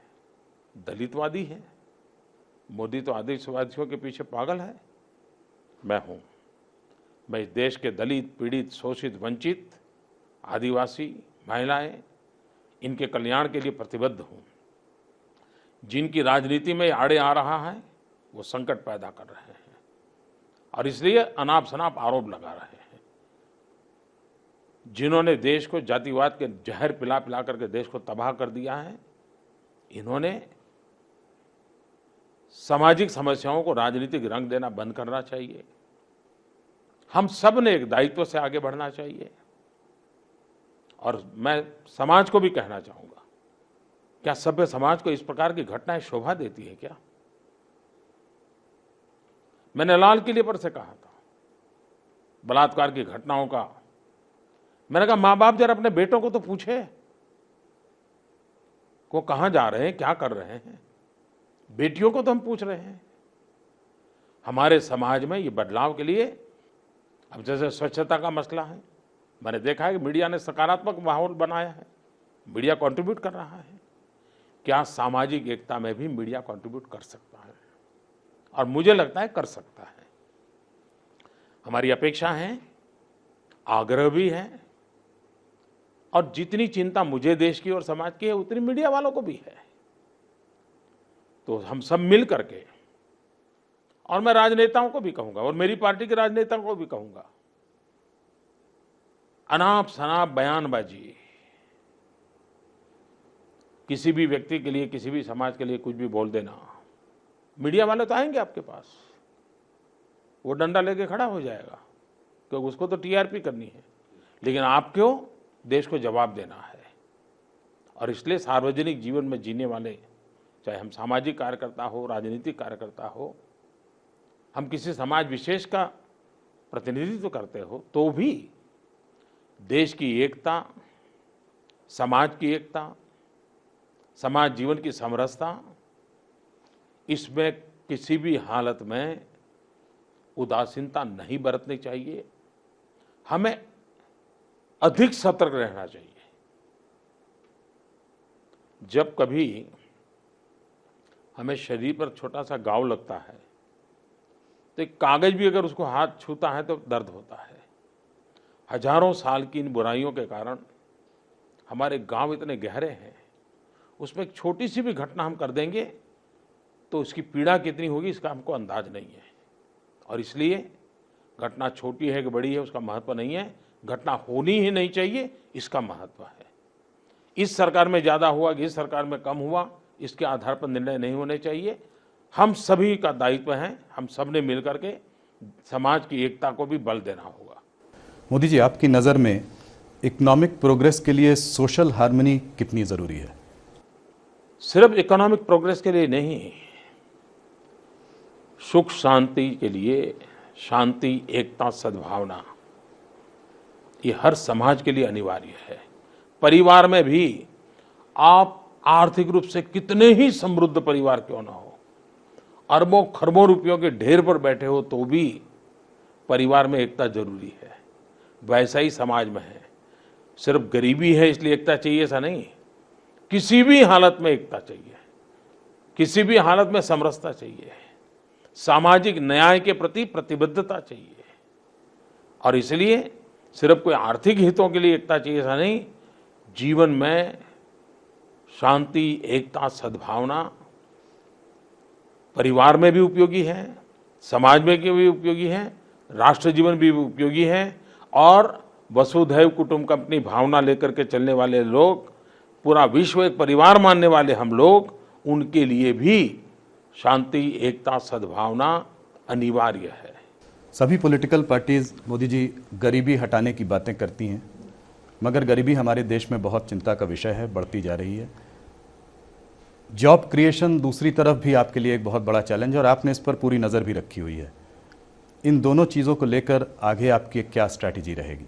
दलितवादी है, मोदी तो आदिवासियों के पीछे पागल है। मैं इस देश के दलित, पीड़ित, शोषित, वंचित, आदिवासी, महिलाएं, इनके कल्याण के लिए प्रतिबद्ध हूं। जिनकी राजनीति में आड़े आ रहा है वो संकट पैदा कर रहे हैं। और इसलिए अनाप शनाप आरोप लगा रहे हैं। जिन्होंने देश को जातिवाद के जहर पिला पिला करके देश को तबाह कर दिया है, इन्होंने सामाजिक समस्याओं को राजनीतिक रंग देना बंद करना चाहिए। हम सब ने एक दायित्व से आगे बढ़ना चाहिए। और मैं समाज को भी कहना चाहूंगा, क्या सभ्य समाज को इस प्रकार की घटनाएं शोभा देती है क्या? मैंने लाल किले पर से कहा था बलात्कार की घटनाओं का, मैंने कहा मां बाप जरा अपने बेटों को तो पूछे वो कहां जा रहे हैं, क्या कर रहे हैं। बेटियों को तो हम पूछ रहे हैं। हमारे समाज में ये बदलाव के लिए, अब जैसे स्वच्छता का मसला है, मैंने देखा है कि मीडिया ने सकारात्मक माहौल बनाया है, मीडिया कंट्रीब्यूट कर रहा है। क्या सामाजिक एकता में भी मीडिया कंट्रीब्यूट कर सकता है? और मुझे लगता है कर सकता है। हमारी अपेक्षा है, आग्रह भी है, और जितनी चिंता मुझे देश की और समाज की है उतनी मीडिया वालों को भी है। तो हम सब मिल करके, और मैं राजनेताओं को भी कहूंगा और मेरी पार्टी के राजनेताओं को भी कहूंगा, अनाप शनाप बयानबाजी, किसी भी व्यक्ति के लिए, किसी भी समाज के लिए कुछ भी बोल देना, मीडिया वाले तो आएंगे आपके पास, वो डंडा लेके खड़ा हो जाएगा क्योंकि उसको तो टीआरपी करनी है, लेकिन आपको देश को जवाब देना है। और इसलिए सार्वजनिक जीवन में जीने वाले, चाहे हम सामाजिक कार्यकर्ता हो, राजनीतिक कार्यकर्ता हो, हम किसी समाज विशेष का प्रतिनिधित्व करते हो, तो भी देश की एकता, समाज की एकता, समाज जीवन की समरसता, इसमें किसी भी हालत में उदासीनता नहीं बरतनी चाहिए। हमें अधिक सतर्क रहना चाहिए। जब कभी हमें शरीर पर छोटा सा घाव लगता है तो एक कागज भी अगर उसको हाथ छूता है तो दर्द होता है। हजारों साल की इन बुराइयों के कारण हमारे गांव इतने गहरे हैं, उसमें एक छोटी सी भी घटना हम कर देंगे तो उसकी पीड़ा कितनी होगी इसका हमको अंदाज नहीं है। और इसलिए घटना छोटी है कि बड़ी है उसका महत्व नहीं है, घटना होनी ही नहीं चाहिए इसका महत्व है। इस सरकार में ज़्यादा हुआ कि इस सरकार में कम हुआ, इसके आधार पर निर्णय नहीं होने चाहिए। हम सभी का दायित्व है, हम सब ने मिलकर के समाज की एकता को भी बल देना होगा। मोदी जी, आपकी नज़र में इकोनॉमिक प्रोग्रेस के लिए सोशल हार्मनी कितनी ज़रूरी है? सिर्फ इकोनॉमिक प्रोग्रेस के लिए नहीं, सुख शांति के लिए, शांति, एकता, सद्भावना, ये हर समाज के लिए अनिवार्य है। परिवार में भी आप आर्थिक रूप से कितने ही समृद्ध परिवार क्यों ना हो, अरबों खरबों रुपयों के ढेर पर बैठे हो, तो भी परिवार में एकता जरूरी है। वैसा ही समाज में है। सिर्फ गरीबी है इसलिए एकता चाहिए ऐसा नहीं, किसी भी हालत में एकता चाहिए, किसी भी हालत में समरसता चाहिए, सामाजिक न्याय के प्रति प्रतिबद्धता चाहिए। और इसलिए सिर्फ कोई आर्थिक हितों के लिए एकता चाहिए ऐसा नहीं, जीवन में शांति, एकता, सद्भावना परिवार में भी उपयोगी है, समाज में भी उपयोगी है, राष्ट्र जीवन भी उपयोगी है। और वसुधैव कुटुंबकम भावना लेकर के चलने वाले लोग, पूरा विश्व एक परिवार मानने वाले हम लोग, उनके लिए भी शांति, एकता, सद्भावना अनिवार्य है। सभी पॉलिटिकल पार्टीज मोदी जी गरीबी हटाने की बातें करती हैं, मगर गरीबी हमारे देश में बहुत चिंता का विषय है, बढ़ती जा रही है। जॉब क्रिएशन दूसरी तरफ भी आपके लिए एक बहुत बड़ा चैलेंज है और आपने इस पर पूरी नज़र भी रखी हुई है। इन दोनों चीज़ों को लेकर आगे आपकी क्या स्ट्रैटेजी रहेगी?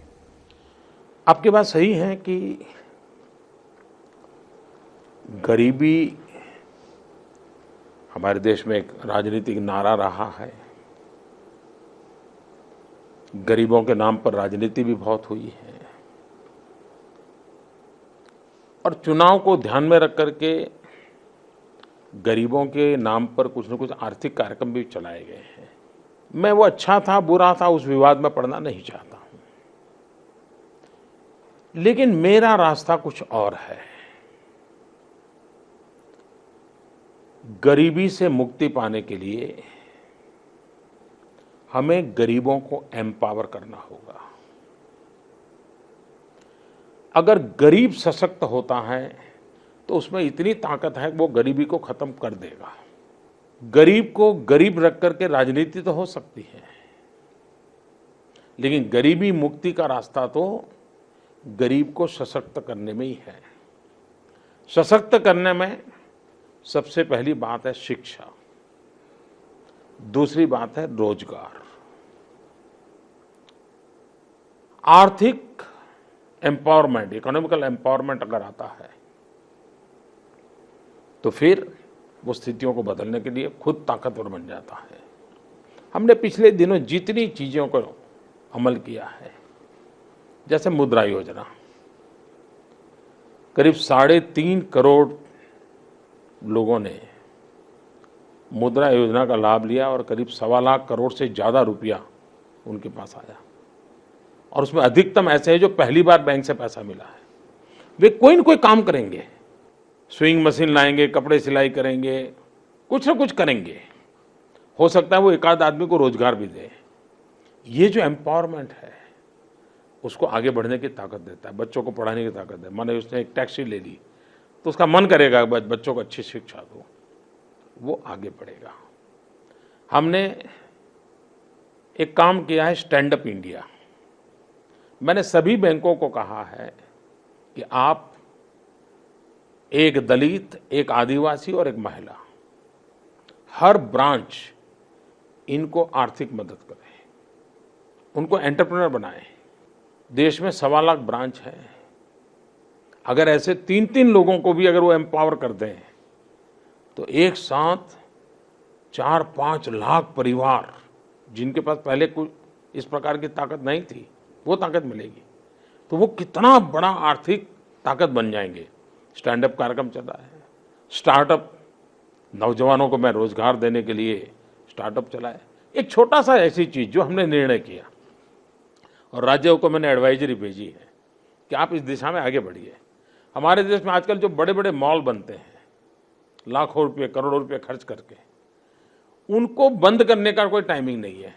आपकी बात सही है कि गरीबी हमारे देश में एक राजनीतिक नारा रहा है। गरीबों के नाम पर राजनीति भी बहुत हुई है और चुनाव को ध्यान में रख करके गरीबों के नाम पर कुछ न कुछ आर्थिक कार्यक्रम भी चलाए गए हैं। मैं वो अच्छा था बुरा था उस विवाद में पड़ना नहीं चाहता हूं, लेकिन मेरा रास्ता कुछ और है। गरीबी से मुक्ति पाने के लिए हमें गरीबों को एम्पावर करना होगा। अगर गरीब सशक्त होता है तो उसमें इतनी ताकत है कि वो गरीबी को खत्म कर देगा। गरीब को गरीब रख करके राजनीति तो हो सकती है, लेकिन गरीबी मुक्ति का रास्ता तो गरीब को सशक्त करने में ही है। सशक्त करने में सबसे पहली बात है शिक्षा, दूसरी बात है रोजगार। आर्थिक एम्पावरमेंट, इकोनॉमिकल एम्पावरमेंट अगर आता है तो फिर वो स्थितियों को बदलने के लिए खुद ताकतवर बन जाता है। हमने पिछले दिनों जितनी चीज़ों को अमल किया है, जैसे मुद्रा योजना, करीब 3.5 करोड़ लोगों ने मुद्रा योजना का लाभ लिया और करीब 1.25 लाख करोड़ से ज़्यादा रुपया उनके पास आया। और उसमें अधिकतम ऐसे हैं जो पहली बार बैंक से पैसा मिला है। वे कोई न कोई काम करेंगे, स्विंग मशीन लाएंगे, कपड़े सिलाई करेंगे, कुछ ना कुछ करेंगे। हो सकता है वो एक आध आदमी को रोजगार भी दे। ये जो एम्पावरमेंट है उसको आगे बढ़ने की ताकत देता है, बच्चों को पढ़ाने की ताकत है। माने उसने एक टैक्सी ले ली तो उसका मन करेगा बच्चों को अच्छी शिक्षा दो, वो आगे बढ़ेगा। हमने एक काम किया है स्टैंड अप इंडिया। मैंने सभी बैंकों को कहा है कि आप एक दलित, एक आदिवासी और एक महिला, हर ब्रांच इनको आर्थिक मदद करें, उनको एंटरप्रेन्योर बनाएं। देश में 1.25 लाख ब्रांच है। अगर ऐसे 3-3 लोगों को भी अगर वो एम्पावर कर दें तो एक साथ 4-5 लाख परिवार, जिनके पास पहले कुछ इस प्रकार की ताकत नहीं थी, वो ताकत मिलेगी। तो वो कितना बड़ा आर्थिक ताकत बन जाएंगे। स्टैंड अप कार्यक्रम चल रहा है, स्टार्टअप, नौजवानों को मैं रोजगार देने के लिए स्टार्टअप चला है। एक छोटा सा ऐसी चीज जो हमने निर्णय किया और राज्यों को मैंने एडवाइजरी भेजी है कि आप इस दिशा में आगे बढ़िए। हमारे देश में आजकल जो बड़े बड़े मॉल बनते हैं, लाखों रुपये, करोड़ों रुपये खर्च करके, उनको बंद करने का कोई टाइमिंग नहीं है।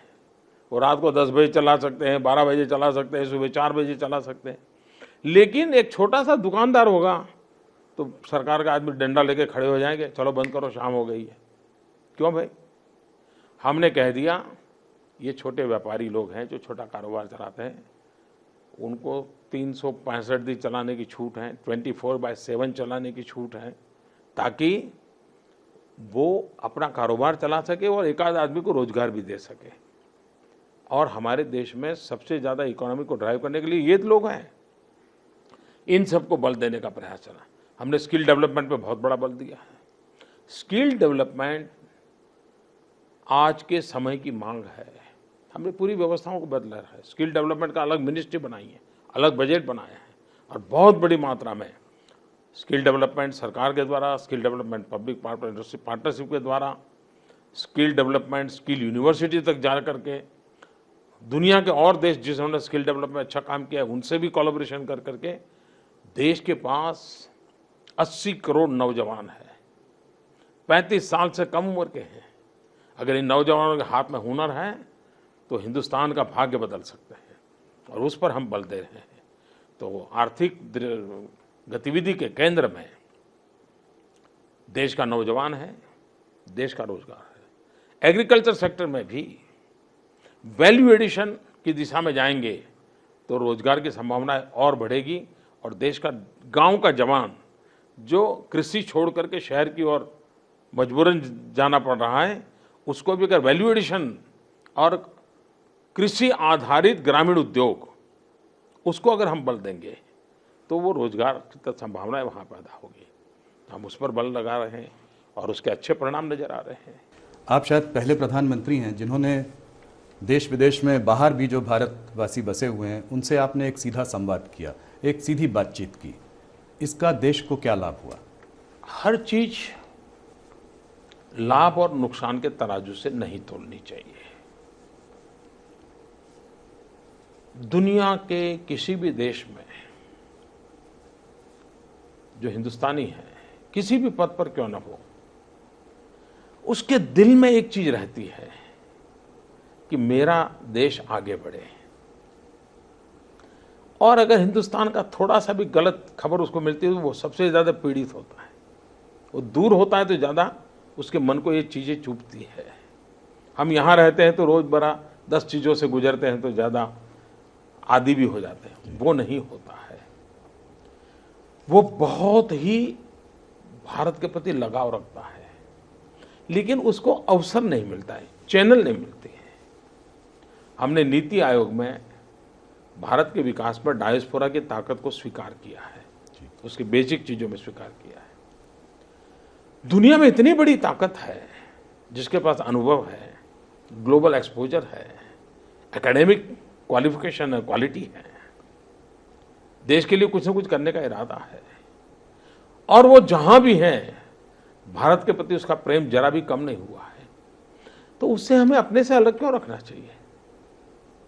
वो रात को 10 बजे चला सकते हैं, 12 बजे चला सकते हैं, सुबह 4 बजे चला सकते हैं। लेकिन एक छोटा सा दुकानदार होगा तो सरकार का आदमी डंडा लेके खड़े हो जाएंगे, चलो बंद करो, शाम हो गई है। क्यों भाई? हमने कह दिया ये छोटे व्यापारी लोग हैं जो छोटा कारोबार चलाते हैं, उनको 365 दिन चलाने की छूट है, 24/7 चलाने की छूट है, ताकि वो अपना कारोबार चला सके और एक आध आदमी को रोजगार भी दे सके। और हमारे देश में सबसे ज़्यादा इकोनॉमी को ड्राइव करने के लिए ये लोग हैं। इन सबको बल देने का प्रयास चला। हमने स्किल डेवलपमेंट पे बहुत बड़ा बल दिया है। स्किल डेवलपमेंट आज के समय की मांग है। हमने पूरी व्यवस्थाओं को बदला है। स्किल डेवलपमेंट का अलग मिनिस्ट्री बनाई है, अलग बजट बनाया है और बहुत बड़ी मात्रा में स्किल डेवलपमेंट सरकार के द्वारा, स्किल डेवलपमेंट पब्लिक पार्टनरशिप के द्वारा, स्किल डेवलपमेंट स्किल यूनिवर्सिटी तक जा करके दुनिया के और देश जिन्होंने स्किल डेवलपमेंट में अच्छा काम किया है उनसे भी कोलैबोरेशन कर करके देश के पास 80 करोड़ नौजवान हैं, 35 साल से कम उम्र के हैं। अगर इन नौजवानों के हाथ में हुनर है तो हिंदुस्तान का भाग्य बदल सकते हैं और उस पर हम बल दे रहे हैं। तो आर्थिक गतिविधि के केंद्र में देश का नौजवान है, देश का रोजगार है। एग्रीकल्चर सेक्टर में भी वैल्यू एडिशन की दिशा में जाएंगे तो रोजगार की संभावनाएं और बढ़ेगी और देश का गांव का जवान जो कृषि छोड़ करके शहर की ओर मजबूरन जाना पड़ रहा है, उसको भी अगर वैल्यू एडिशन और कृषि आधारित ग्रामीण उद्योग, उसको अगर हम बल देंगे तो वो रोजगार की संभावनाएं वहाँ पैदा होगी। हम उस पर बल लगा रहे हैं और उसके अच्छे परिणाम नजर आ रहे हैं। आप शायद पहले प्रधानमंत्री हैं जिन्होंने देश विदेश में बाहर भी जो भारतवासी बसे हुए हैं उनसे आपने एक सीधा संवाद किया, एक सीधी बातचीत की। इसका देश को क्या लाभ हुआ? हर चीज लाभ और नुकसान के तराजू से नहीं तोलनी चाहिए। दुनिया के किसी भी देश में जो हिंदुस्तानी है, किसी भी पद पर क्यों ना हो, उसके दिल में एक चीज रहती है कि मेरा देश आगे बढ़े। और अगर हिंदुस्तान का थोड़ा सा भी गलत खबर उसको मिलती है तो वो सबसे ज़्यादा पीड़ित होता है। वो दूर होता है तो ज़्यादा उसके मन को ये चीज़ें चुभती है। हम यहाँ रहते हैं तो रोज़मर्रा 10 चीज़ों से गुजरते हैं तो ज़्यादा आदी भी हो जाते हैं, वो नहीं होता है। वो बहुत ही भारत के प्रति लगाव रखता है, लेकिन उसको अवसर नहीं मिलता है, चैनल नहीं मिलते हैं। हमने नीति आयोग में भारत के विकास पर डायस्पोरा की ताकत को स्वीकार किया है, उसकी बेसिक चीज़ों में स्वीकार किया है। दुनिया में इतनी बड़ी ताकत है जिसके पास अनुभव है, ग्लोबल एक्सपोजर है, एकेडमिक क्वालिफिकेशन है, क्वालिटी है, देश के लिए कुछ न कुछ करने का इरादा है, और वो जहां भी है भारत के प्रति उसका प्रेम जरा भी कम नहीं हुआ है, तो उससे हमें अपने से अलग क्यों रखना चाहिए?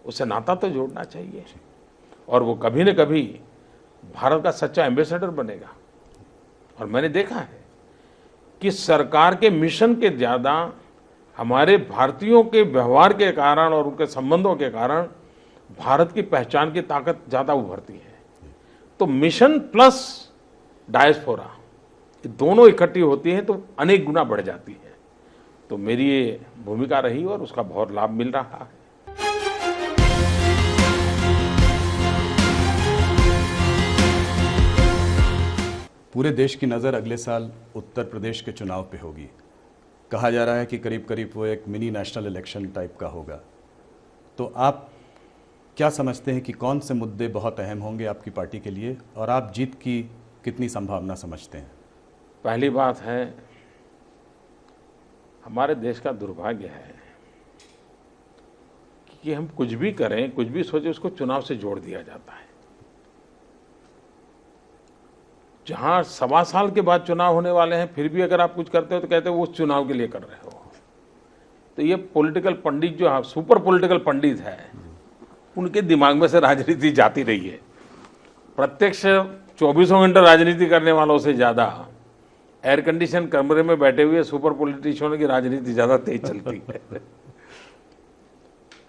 उससे नाता तो जोड़ना चाहिए, और वो कभी न कभी भारत का सच्चा एम्बेसडर बनेगा। और मैंने देखा है कि सरकार के मिशन के ज़्यादा हमारे भारतीयों के व्यवहार के कारण और उनके संबंधों के कारण भारत की पहचान की ताकत ज़्यादा उभरती है। तो मिशन प्लस डायस्पोरा, ये दोनों इकट्ठी होती हैं तो अनेक गुना बढ़ जाती है। तो मेरी ये भूमिका रही और उसका बहुत लाभ मिल रहा है। पूरे देश की नज़र अगले साल उत्तर प्रदेश के चुनाव पे होगी। कहा जा रहा है कि करीब करीब वो एक मिनी नेशनल इलेक्शन टाइप का होगा। तो आप क्या समझते हैं कि कौन से मुद्दे बहुत अहम होंगे आपकी पार्टी के लिए, और आप जीत की कितनी संभावना समझते हैं? पहली बात है, हमारे देश का दुर्भाग्य है कि हम कुछ भी करें, कुछ भी सोचें, उसको चुनाव से जोड़ दिया जाता है। जहां 1.25 साल के बाद चुनाव होने वाले हैं, फिर भी अगर आप कुछ करते हो तो कहते हो वो उस चुनाव के लिए कर रहे हो। तो ये पॉलिटिकल पंडित जो सुपर पॉलिटिकल पंडित है, उनके दिमाग में से राजनीति जाती रही है। प्रत्यक्ष 24 घंटे राजनीति करने वालों से ज़्यादा एयर कंडीशन कमरे में बैठे हुए सुपर पॉलिटिशियनों की राजनीति ज़्यादा तेज चलती है।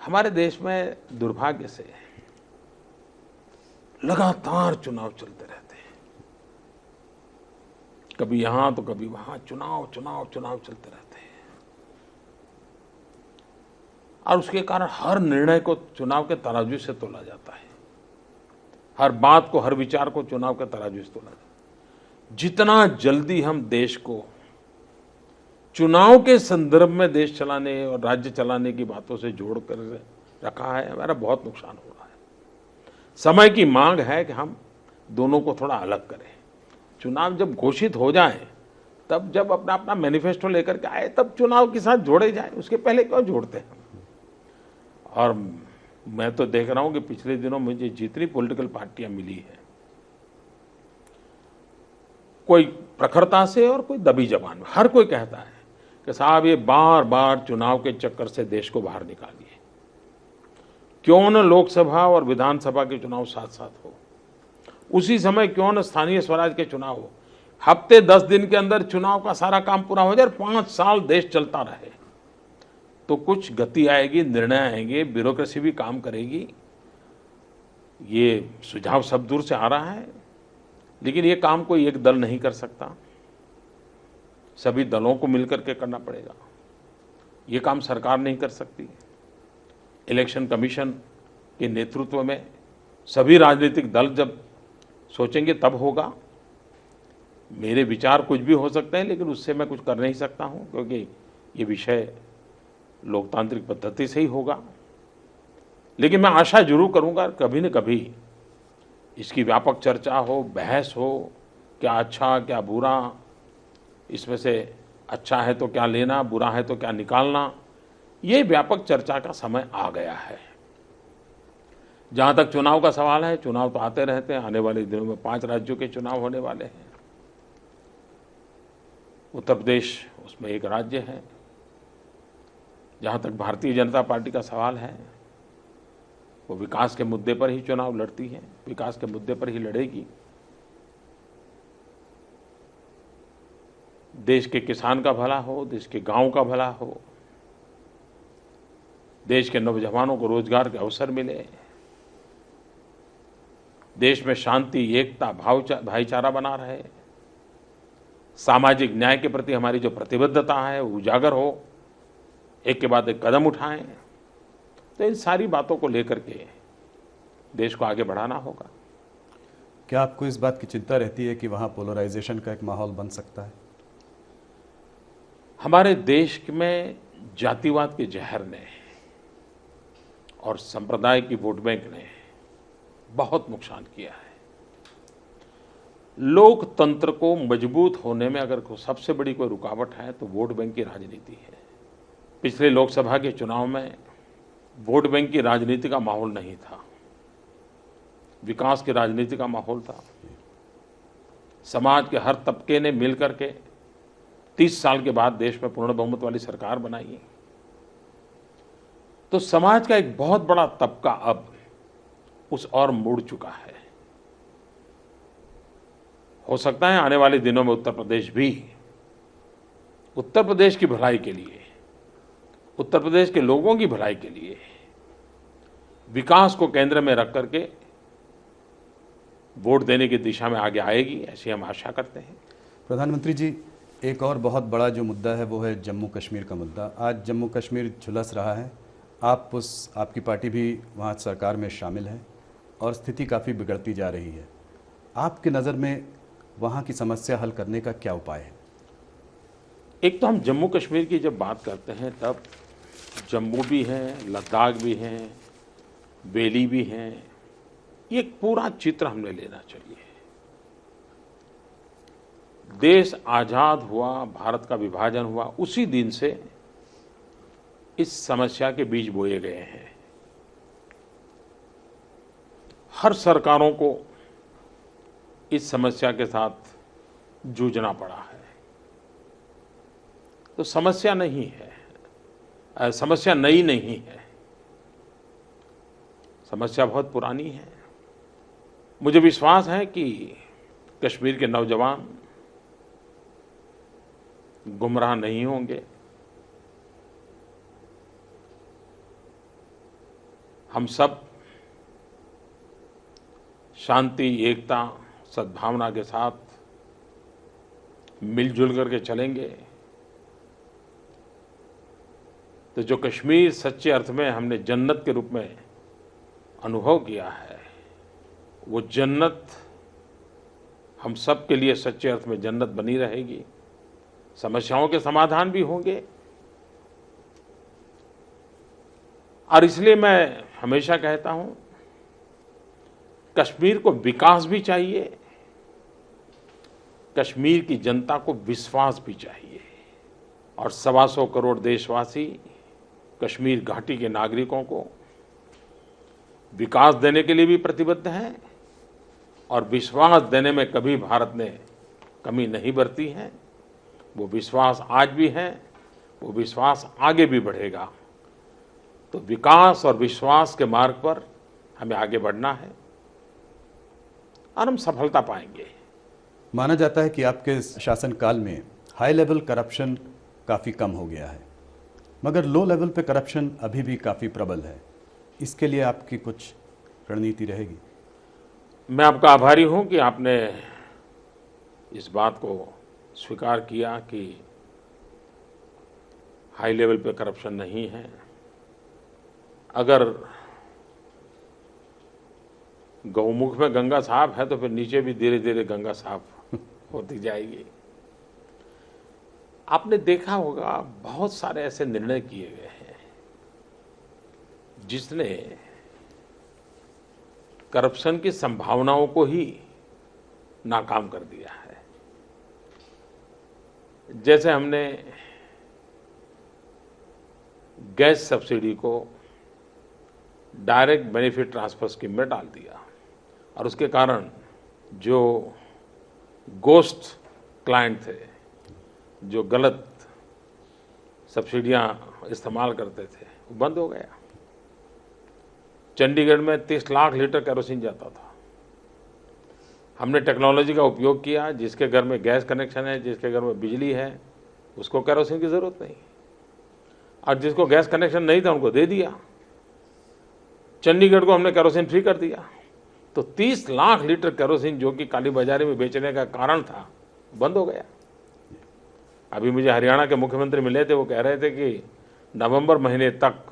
हमारे देश में दुर्भाग्य से लगातार चुनाव चलते रहते हैं, कभी यहां तो कभी वहां, चुनाव चुनाव चुनाव चलते रहते हैं। और उसके कारण हर निर्णय को चुनाव के तराजू से तोला जाता है, हर बात को, हर विचार को चुनाव के तराजू से तोला जाता है। जितना जल्दी हम देश को चुनाव के संदर्भ में देश चलाने और राज्य चलाने की बातों से जोड़कर रखा है, हमारा बहुत नुकसान हो रहा है। समय की मांग है कि हम दोनों को थोड़ा अलग करें। चुनाव जब घोषित हो जाए, तब जब अपना अपना मैनिफेस्टो लेकर के आए, तब चुनाव के साथ जोड़े जाए, उसके पहले क्यों जोड़ते हैं? और मैं तो देख रहा हूं कि पिछले दिनों मुझे जितनी पॉलिटिकल पार्टियां मिली हैं, कोई प्रखरता से और कोई दबी जबान में, हर कोई कहता है कि साहब ये बार बार चुनाव के चक्कर से देश को बाहर निकालिए। क्यों न लोकसभा और विधानसभा के चुनाव साथ साथ हो, उसी समय क्यों न स्थानीय स्वराज के चुनाव हो। हफ्ते 10 दिन के अंदर चुनाव का सारा काम पूरा हो जाए, 5 साल देश चलता रहे, तो कुछ गति आएगी, निर्णय आएंगे, ब्यूरोक्रेसी भी काम करेगी। ये सुझाव सब दूर से आ रहा है, लेकिन ये काम कोई एक दल नहीं कर सकता, सभी दलों को मिलकर के करना पड़ेगा। ये काम सरकार नहीं कर सकती। इलेक्शन कमीशन के नेतृत्व में सभी राजनीतिक दल जब सोचेंगे तब होगा। मेरे विचार कुछ भी हो सकते हैं, लेकिन उससे मैं कुछ कर नहीं सकता हूं, क्योंकि ये विषय लोकतांत्रिक पद्धति से ही होगा। लेकिन मैं आशा जरूर करूंगा कभी न कभी इसकी व्यापक चर्चा हो, बहस हो, क्या अच्छा क्या बुरा, इसमें से अच्छा है तो क्या लेना, बुरा है तो क्या निकालना, ये व्यापक चर्चा का समय आ गया है। जहां तक चुनाव का सवाल है, चुनाव तो आते रहते हैं। आने वाले दिनों में 5 राज्यों के चुनाव होने वाले हैं। उत्तर प्रदेश उसमें एक राज्य है। जहां तक भारतीय जनता पार्टी का सवाल है, वो विकास के मुद्दे पर ही चुनाव लड़ती है, विकास के मुद्दे पर ही लड़ेगी। देश के किसान का भला हो, देश के गांव का भला हो, देश के नौजवानों को रोजगार के अवसर मिले, देश में शांति, एकता, भाईचारा बना रहे, सामाजिक न्याय के प्रति हमारी जो प्रतिबद्धता है वो उजागर हो, एक के बाद एक कदम उठाएं। तो इन सारी बातों को लेकर के देश को आगे बढ़ाना होगा। क्या आपको इस बात की चिंता रहती है कि वहाँ पोलराइजेशन का एक माहौल बन सकता है? हमारे देश में जातिवाद के जहर ने और संप्रदाय की वोट बैंक ने बहुत नुकसान किया है। लोकतंत्र को मजबूत होने में अगर सबसे बड़ी कोई रुकावट है तो वोट बैंक की राजनीति है। पिछले लोकसभा के चुनाव में वोट बैंक की राजनीति का माहौल नहीं था, विकास की राजनीति का माहौल था। समाज के हर तबके ने मिलकर के 30 साल के बाद देश में पूर्ण बहुमत वाली सरकार बनाई। तो समाज का एक बहुत बड़ा तबका अब उस ओर मुड़ चुका है। हो सकता है आने वाले दिनों में उत्तर प्रदेश भी उत्तर प्रदेश की भलाई के लिए, उत्तर प्रदेश के लोगों की भलाई के लिए विकास को केंद्र में रख करके वोट देने की दिशा में आगे आएगी, ऐसी हम आशा करते हैं। प्रधानमंत्री जी, एक और बहुत बड़ा जो मुद्दा है वो है जम्मू कश्मीर का मुद्दा। आज जम्मू कश्मीर झुलस रहा है, आपकी पार्टी भी वहाँ सरकार में शामिल है और स्थिति काफ़ी बिगड़ती जा रही है। आपकी नज़र में वहाँ की समस्या हल करने का क्या उपाय है? एक तो हम जम्मू कश्मीर की जब बात करते हैं तब जम्मू भी है, लद्दाख भी है, बेली भी है, ये एक पूरा चित्र हमने लेना चाहिए। देश आजाद हुआ, भारत का विभाजन हुआ, उसी दिन से इस समस्या के बीज बोए गए हैं। हर सरकारों को इस समस्या के साथ जूझना पड़ा है। तो समस्या नहीं है, समस्या नई नहीं है, समस्या बहुत पुरानी है। मुझे विश्वास है कि कश्मीर के नौजवान गुमराह नहीं होंगे। हम सब शांति, एकता, सद्भावना के साथ मिलजुल करके चलेंगे तो जो कश्मीर सच्चे अर्थ में हमने जन्नत के रूप में अनुभव किया है, वो जन्नत हम सब के लिए सच्चे अर्थ में जन्नत बनी रहेगी। समस्याओं के समाधान भी होंगे। और इसलिए मैं हमेशा कहता हूं, कश्मीर को विकास भी चाहिए, कश्मीर की जनता को विश्वास भी चाहिए। और 125 करोड़ देशवासी कश्मीर घाटी के नागरिकों को विकास देने के लिए भी प्रतिबद्ध हैं और विश्वास देने में कभी भारत ने कमी नहीं बरती है। वो विश्वास आज भी है, वो विश्वास आगे भी बढ़ेगा। तो विकास और विश्वास के मार्ग पर हमें आगे बढ़ना है और हम सफलता पाएंगे। माना जाता है कि आपके शासनकाल में हाई लेवल करप्शन काफ़ी कम हो गया है, मगर लो लेवल पे करप्शन अभी भी काफ़ी प्रबल है। इसके लिए आपकी कुछ रणनीति रहेगी? मैं आपका आभारी हूं कि आपने इस बात को स्वीकार किया कि हाई लेवल पे करप्शन नहीं है। अगर गौमुख में गंगा साफ है तो फिर नीचे भी धीरे धीरे गंगा साफ होती जाएगी। आपने देखा होगा बहुत सारे ऐसे निर्णय किए गए हैं जिसने करप्शन की संभावनाओं को ही नाकाम कर दिया है। जैसे हमने गैस सब्सिडी को डायरेक्ट बेनिफिट ट्रांसफर स्कीम में डाल दिया और उसके कारण जो गोस्ट क्लाइंट थे, जो गलत सब्सिडियां इस्तेमाल करते थे, वो बंद हो गया। चंडीगढ़ में 30 लाख लीटर केरोसिन जाता था। हमने टेक्नोलॉजी का उपयोग किया, जिसके घर में गैस कनेक्शन है, जिसके घर में बिजली है, उसको केरोसिन की ज़रूरत नहीं। और जिसको गैस कनेक्शन नहीं था उनको दे दिया। चंडीगढ़ को हमने केरोसिन फ्री कर दिया। तो 30 लाख लीटर केरोसिन जो कि काली बाजारी में बेचने का कारण था, बंद हो गया। अभी मुझे हरियाणा के मुख्यमंत्री मिले थे, वो कह रहे थे कि नवंबर महीने तक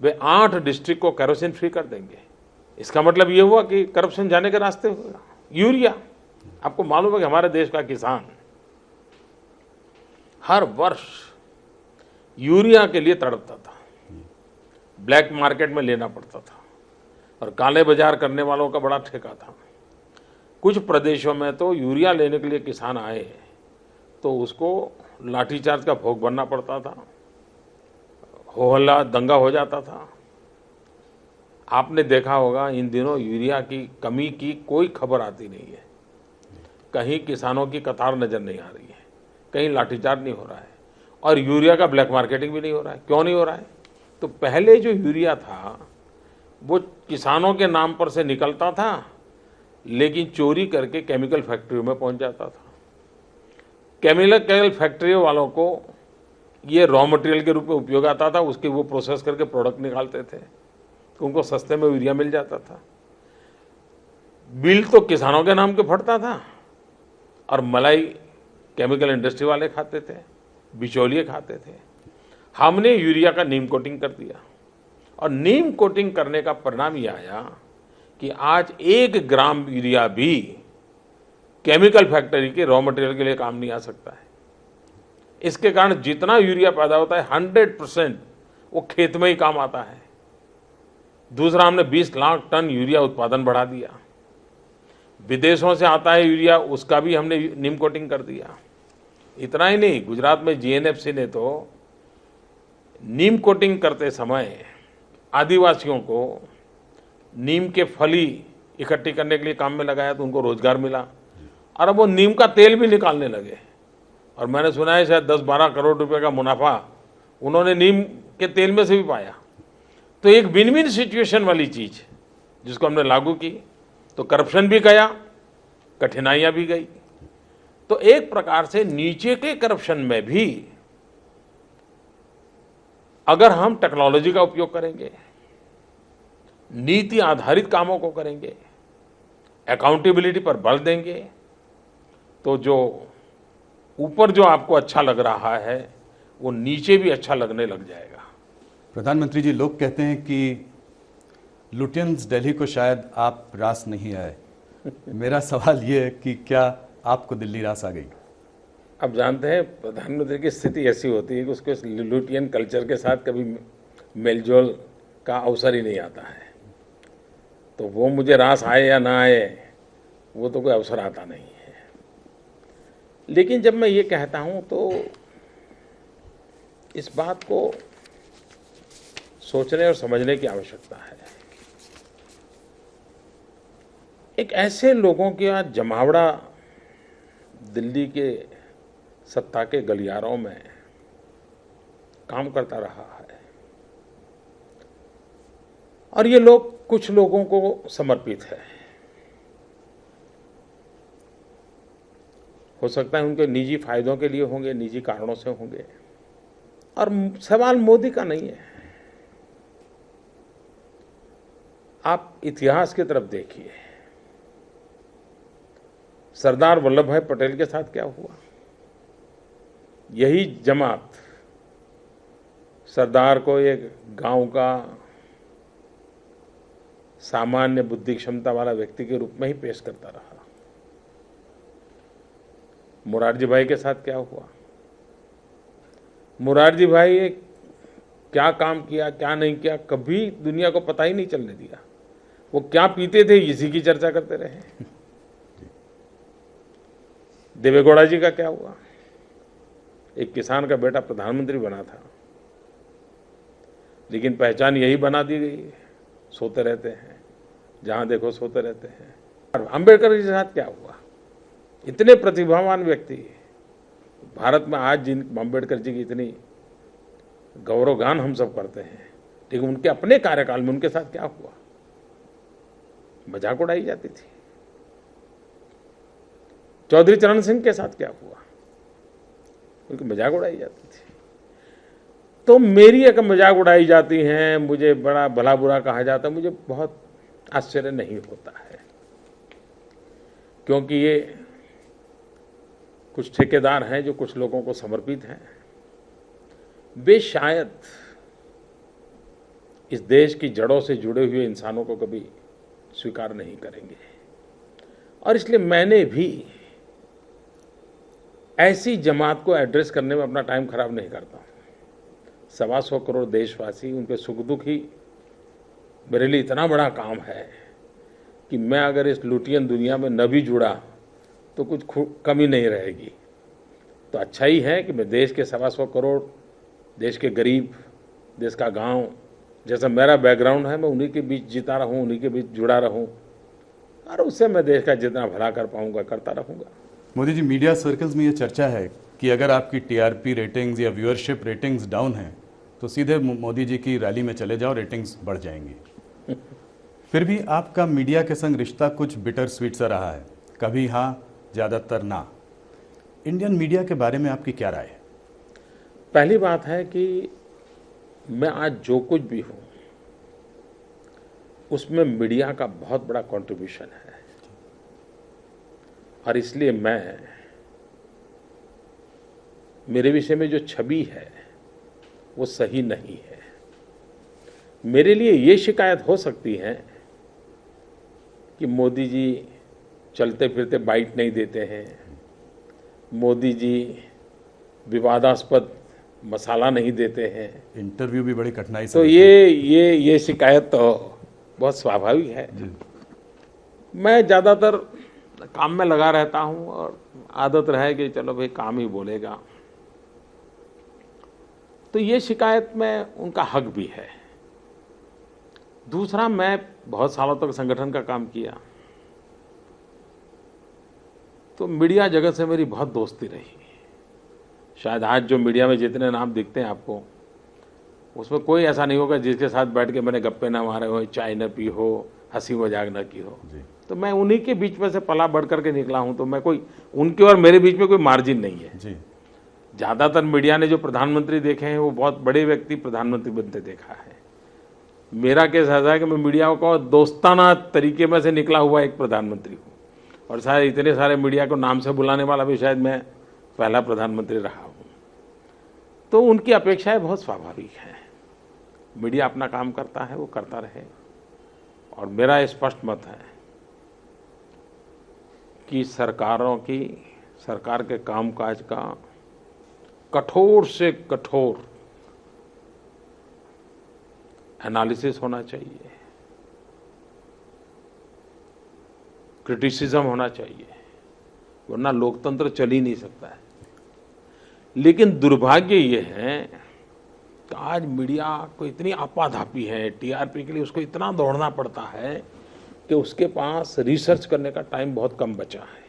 वे 8 डिस्ट्रिक्ट को केरोसिन फ्री कर देंगे। इसका मतलब ये हुआ कि करप्शन जाने के रास्ते होगा। यूरिया, आपको मालूम है कि हमारे देश का किसान हर वर्ष यूरिया के लिए तड़पता था, ब्लैक मार्केट में लेना पड़ता था और काले बाजार करने वालों का बड़ा ठेका था। कुछ प्रदेशों में तो यूरिया लेने के लिए किसान आए तो उसको लाठीचार्ज का भोग बनना पड़ता था, हो हल्ला दंगा हो जाता था। आपने देखा होगा इन दिनों यूरिया की कमी की कोई खबर आती नहीं है, कहीं किसानों की कतार नजर नहीं आ रही है, कहीं लाठीचार्ज नहीं हो रहा है और यूरिया का ब्लैक मार्केटिंग भी नहीं हो रहा है। क्यों नहीं हो रहा है? तो पहले जो यूरिया था वो किसानों के नाम पर से निकलता था, लेकिन चोरी करके केमिकल फैक्ट्रियों में पहुंच जाता था। केमिकल फैक्ट्रियों वालों को ये रॉ मटेरियल के रूप में उपयोग आता था, उसके वो प्रोसेस करके प्रोडक्ट निकालते थे तो उनको सस्ते में यूरिया मिल जाता था। बिल तो किसानों के नाम के फटता था और मलाई केमिकल इंडस्ट्री वाले खाते थे, बिचौलिए खाते थे। हमने यूरिया का नीम कोटिंग कर दिया और नीम कोटिंग करने का परिणाम यह आया कि आज 1 ग्राम यूरिया भी केमिकल फैक्ट्री के रॉ मटेरियल के लिए काम नहीं आ सकता है। इसके कारण जितना यूरिया पैदा होता है 100% वो खेत में ही काम आता है। दूसरा, हमने 20 लाख टन यूरिया उत्पादन बढ़ा दिया। विदेशों से आता है यूरिया, उसका भी हमने नीम कोटिंग कर दिया। इतना ही नहीं, गुजरात में जीएनएफसी ने तो नीम कोटिंग करते समय आदिवासियों को नीम के फली इकट्ठी करने के लिए काम में लगाया तो उनको रोजगार मिला और अब वो नीम का तेल भी निकालने लगे और मैंने सुना है शायद 10-12 करोड़ रुपए का मुनाफा उन्होंने नीम के तेल में से भी पाया। तो एक विन विन सिचुएशन वाली चीज जिसको हमने लागू की तो करप्शन भी गया, कठिनाइयां भी गई। तो एक प्रकार से नीचे के करप्शन में भी अगर हम टेक्नोलॉजी का उपयोग करेंगे, नीति आधारित कामों को करेंगे, अकाउंटेबिलिटी पर बल देंगे, तो जो ऊपर जो आपको अच्छा लग रहा है वो नीचे भी अच्छा लगने लग जाएगा। प्रधानमंत्री जी, लोग कहते हैं कि लुटियंस दिल्ली को शायद आप रास नहीं आए। मेरा सवाल ये है कि क्या आपको दिल्ली रास आ गई? अब जानते हैं प्रधानमंत्री की स्थिति ऐसी होती है कि उसको इस लुटियन कल्चर के साथ कभी मेलजोल का अवसर ही नहीं आता है। तो वो मुझे रास आए या ना आए वो तो कोई अवसर आता नहीं है। लेकिन जब मैं ये कहता हूं तो इस बात को सोचने और समझने की आवश्यकता है। एक ऐसे लोगों की आज जमावड़ा दिल्ली के सत्ता के गलियारों में काम करता रहा है और ये लोग कुछ लोगों को समर्पित है। हो सकता है उनके निजी फायदों के लिए होंगे, निजी कारणों से होंगे। और सवाल मोदी का नहीं है। आप इतिहास की तरफ देखिए, सरदार वल्लभ भाई पटेल के साथ क्या हुआ। यही जमात सरदार को एक गांव का सामान्य बुद्धि क्षमता वाला व्यक्ति के रूप में ही पेश करता रहा। मुरारजी भाई के साथ क्या हुआ। मुरारजी भाई क्या काम किया, क्या नहीं किया, कभी दुनिया को पता ही नहीं चलने दिया। वो क्या पीते थे इसी की चर्चा करते रहे। देवेगौड़ा जी का क्या हुआ। एक किसान का बेटा प्रधानमंत्री बना था, लेकिन पहचान यही बना दी गई, सोते रहते हैं, जहां देखो सोते रहते हैं। और अंबेडकर के साथ क्या हुआ। इतने प्रतिभावान व्यक्ति भारत में आज जिन अंबेडकर जी की इतनी गौरवगान हम सब करते हैं, लेकिन उनके अपने कार्यकाल में उनके साथ क्या हुआ। मजाक उड़ाई जाती थी। चौधरी चरण सिंह के साथ क्या हुआ, उनकी मजाक उड़ाई जाती थी। तो मेरी एक मजाक उड़ाई जाती है, मुझे बड़ा भला बुरा कहा जाता है, मुझे बहुत आश्चर्य नहीं होता है, क्योंकि ये कुछ ठेकेदार हैं जो कुछ लोगों को समर्पित हैं। वे शायद इस देश की जड़ों से जुड़े हुए इंसानों को कभी स्वीकार नहीं करेंगे, और इसलिए मैंने भी ऐसी जमात को एड्रेस करने में अपना टाइम खराब नहीं करता हूँ। 125 करोड़ देशवासी, उनके सुख दुख ही मेरे लिए इतना बड़ा काम है कि मैं अगर इस लुटियन दुनिया में न भी जुड़ा तो कुछ कमी नहीं रहेगी। तो अच्छा ही है कि मैं देश के 125 करोड़, देश के गरीब, देश का गांव, जैसा मेरा बैकग्राउंड है, मैं उन्हीं के बीच जीता रहूं, उन्हीं के बीच जुड़ा रहूं, और उससे मैं देश का जितना भला कर पाऊंगा करता रहूंगा। मोदी जी, मीडिया सर्कल्स में ये चर्चा है कि अगर आपकी टीआरपी रेटिंग्स या व्यूअरशिप रेटिंग्स डाउन हैं तो सीधे मोदी जी की रैली में चले जाओ, रेटिंग्स बढ़ जाएंगी। फिर भी आपका मीडिया के संग रिश्ता कुछ बिटर स्वीट सा रहा है, कभी हाँ, ज़्यादातर ना। इंडियन मीडिया के बारे में आपकी क्या राय है? पहली बात है कि मैं आज जो कुछ भी हूं उसमें मीडिया का बहुत बड़ा कंट्रीब्यूशन है, और इसलिए मेरे विषय में जो छवि है वो सही नहीं है। मेरे लिए ये शिकायत हो सकती है कि मोदी जी चलते फिरते बाइट नहीं देते हैं, मोदी जी विवादास्पद मसाला नहीं देते हैं, इंटरव्यू भी बड़ी कठिनाई से तो ये शिकायत तो बहुत स्वाभाविक है। मैं ज़्यादातर काम में लगा रहता हूँ, और आदत रहे कि चलो भाई काम ही बोलेगा, तो ये शिकायत में उनका हक भी है। दूसरा, मैं बहुत सालों तक संगठन का काम किया, तो मीडिया जगत से मेरी बहुत दोस्ती रही। शायद आज जो मीडिया में जितने नाम दिखते हैं आपको, उसमें कोई ऐसा नहीं होगा जिसके साथ बैठ के मैंने गप्पे ना मारे हो, चाय न पी हो, हंसी मजाक न की हो। तो मैं उन्हीं के बीच में से पला बढ़ करके निकला हूं, तो मैं कोई उनके और मेरे बीच में कोई मार्जिन नहीं है जी। ज़्यादातर मीडिया ने जो प्रधानमंत्री देखे हैं वो बहुत बड़े व्यक्ति प्रधानमंत्री बनते देखा है। मेरा केस ऐसा है कि मैं मीडिया को दोस्ताना तरीके में से निकला हुआ एक प्रधानमंत्री हूँ, और शायद इतने सारे मीडिया को नाम से बुलाने वाला भी शायद मैं पहला प्रधानमंत्री रहा हूँ। तो उनकी अपेक्षाएं बहुत स्वाभाविक हैं। मीडिया अपना काम करता है, वो करता रहे, और मेरा स्पष्ट मत है कि सरकार के कामकाज का कठोर से कठोर एनालिसिस होना चाहिए, क्रिटिसिज्म होना चाहिए, वरना लोकतंत्र चल ही नहीं सकता है। लेकिन दुर्भाग्य ये है कि आज मीडिया को इतनी आपाधापी है, टीआरपी के लिए उसको इतना दौड़ना पड़ता है कि उसके पास रिसर्च करने का टाइम बहुत कम बचा है,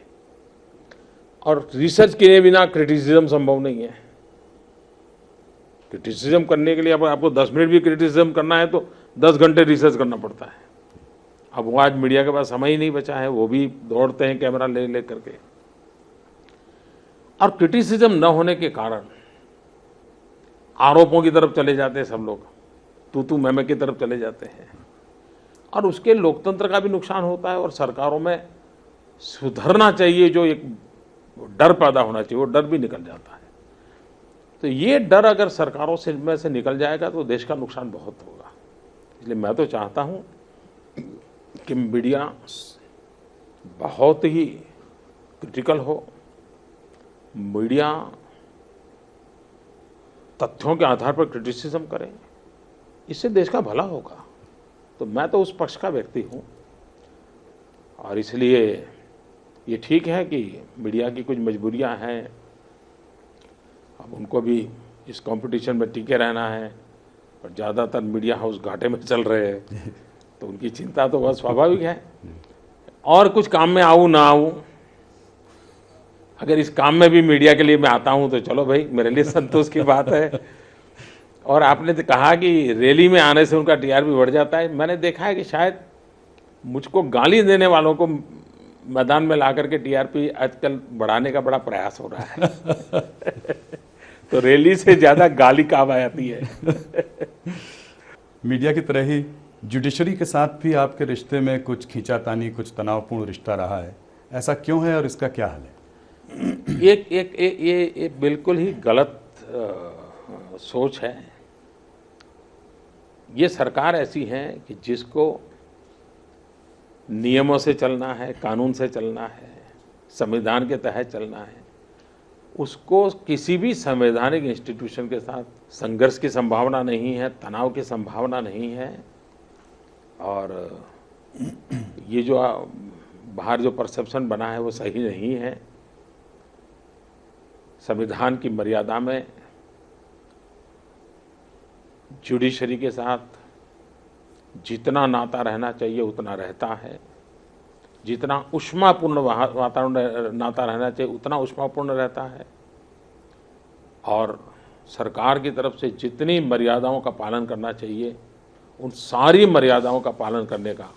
और रिसर्च किए बिना क्रिटिसिज्म संभव नहीं है। क्रिटिसिज्म करने के लिए आपको 10 मिनट भी क्रिटिसिज्म करना है तो 10 घंटे रिसर्च करना पड़ता है। अब वो आज मीडिया के पास समय ही नहीं बचा है, वो भी दौड़ते हैं कैमरा ले करके, और क्रिटिसिज्म न होने के कारण आरोपों की तरफ चले जाते हैं सब लोग, तू मैं की तरफ चले जाते हैं, और उसके लोकतंत्र का भी नुकसान होता है, और सरकारों में सुधरना चाहिए जो एक डर पैदा होना चाहिए वो डर भी निकल जाता है। तो ये डर अगर सरकारों में से निकल जाएगा तो देश का नुकसान बहुत होगा। इसलिए मैं तो चाहता हूं कि मीडिया बहुत ही क्रिटिकल हो, मीडिया तथ्यों के आधार पर क्रिटिसिज्म करे, इससे देश का भला होगा। तो मैं तो उस पक्ष का व्यक्ति हूं, और इसलिए ये ठीक है कि मीडिया की कुछ मजबूरियां हैं, अब उनको भी इस कंपटीशन में टिके रहना है, और ज़्यादातर मीडिया हाउस घाटे में चल रहे हैं, तो उनकी चिंता तो बहुत स्वाभाविक है। और कुछ काम में आऊँ ना आऊँ, अगर इस काम में भी मीडिया के लिए मैं आता हूँ तो चलो भाई, मेरे लिए संतोष की बात है। और आपने तो कहा कि रैली में आने से उनका टीआरपी बढ़ जाता है, मैंने देखा है कि शायद मुझको गाली देने वालों को मैदान में ला करके टीआरपी आजकल बढ़ाने का बड़ा प्रयास हो रहा है। तो रैली से ज्यादा गाली काम आती है। मीडिया की तरह ही जुडिशरी के साथ भी आपके रिश्ते में कुछ खींचातानी, कुछ तनावपूर्ण रिश्ता रहा है। ऐसा क्यों है और इसका क्या हल है? ये बिल्कुल ही गलत सोच है। ये सरकार ऐसी है कि जिसको नियमों से चलना है, कानून से चलना है, संविधान के तहत चलना है, उसको किसी भी संवैधानिक इंस्टीट्यूशन के साथ संघर्ष की संभावना नहीं है, तनाव की संभावना नहीं है। और ये जो बाहर जो परसेप्शन बना है वो सही नहीं है। संविधान की मर्यादा में जुडिशरी के साथ जितना नाता रहना चाहिए उतना रहता है, जितना ऊष्मापूर्ण वातावरण नाता रहना चाहिए उतना ऊष्मापूर्ण रहता है। और सरकार की तरफ से जितनी मर्यादाओं का पालन करना चाहिए उन सारी मर्यादाओं का पालन करने का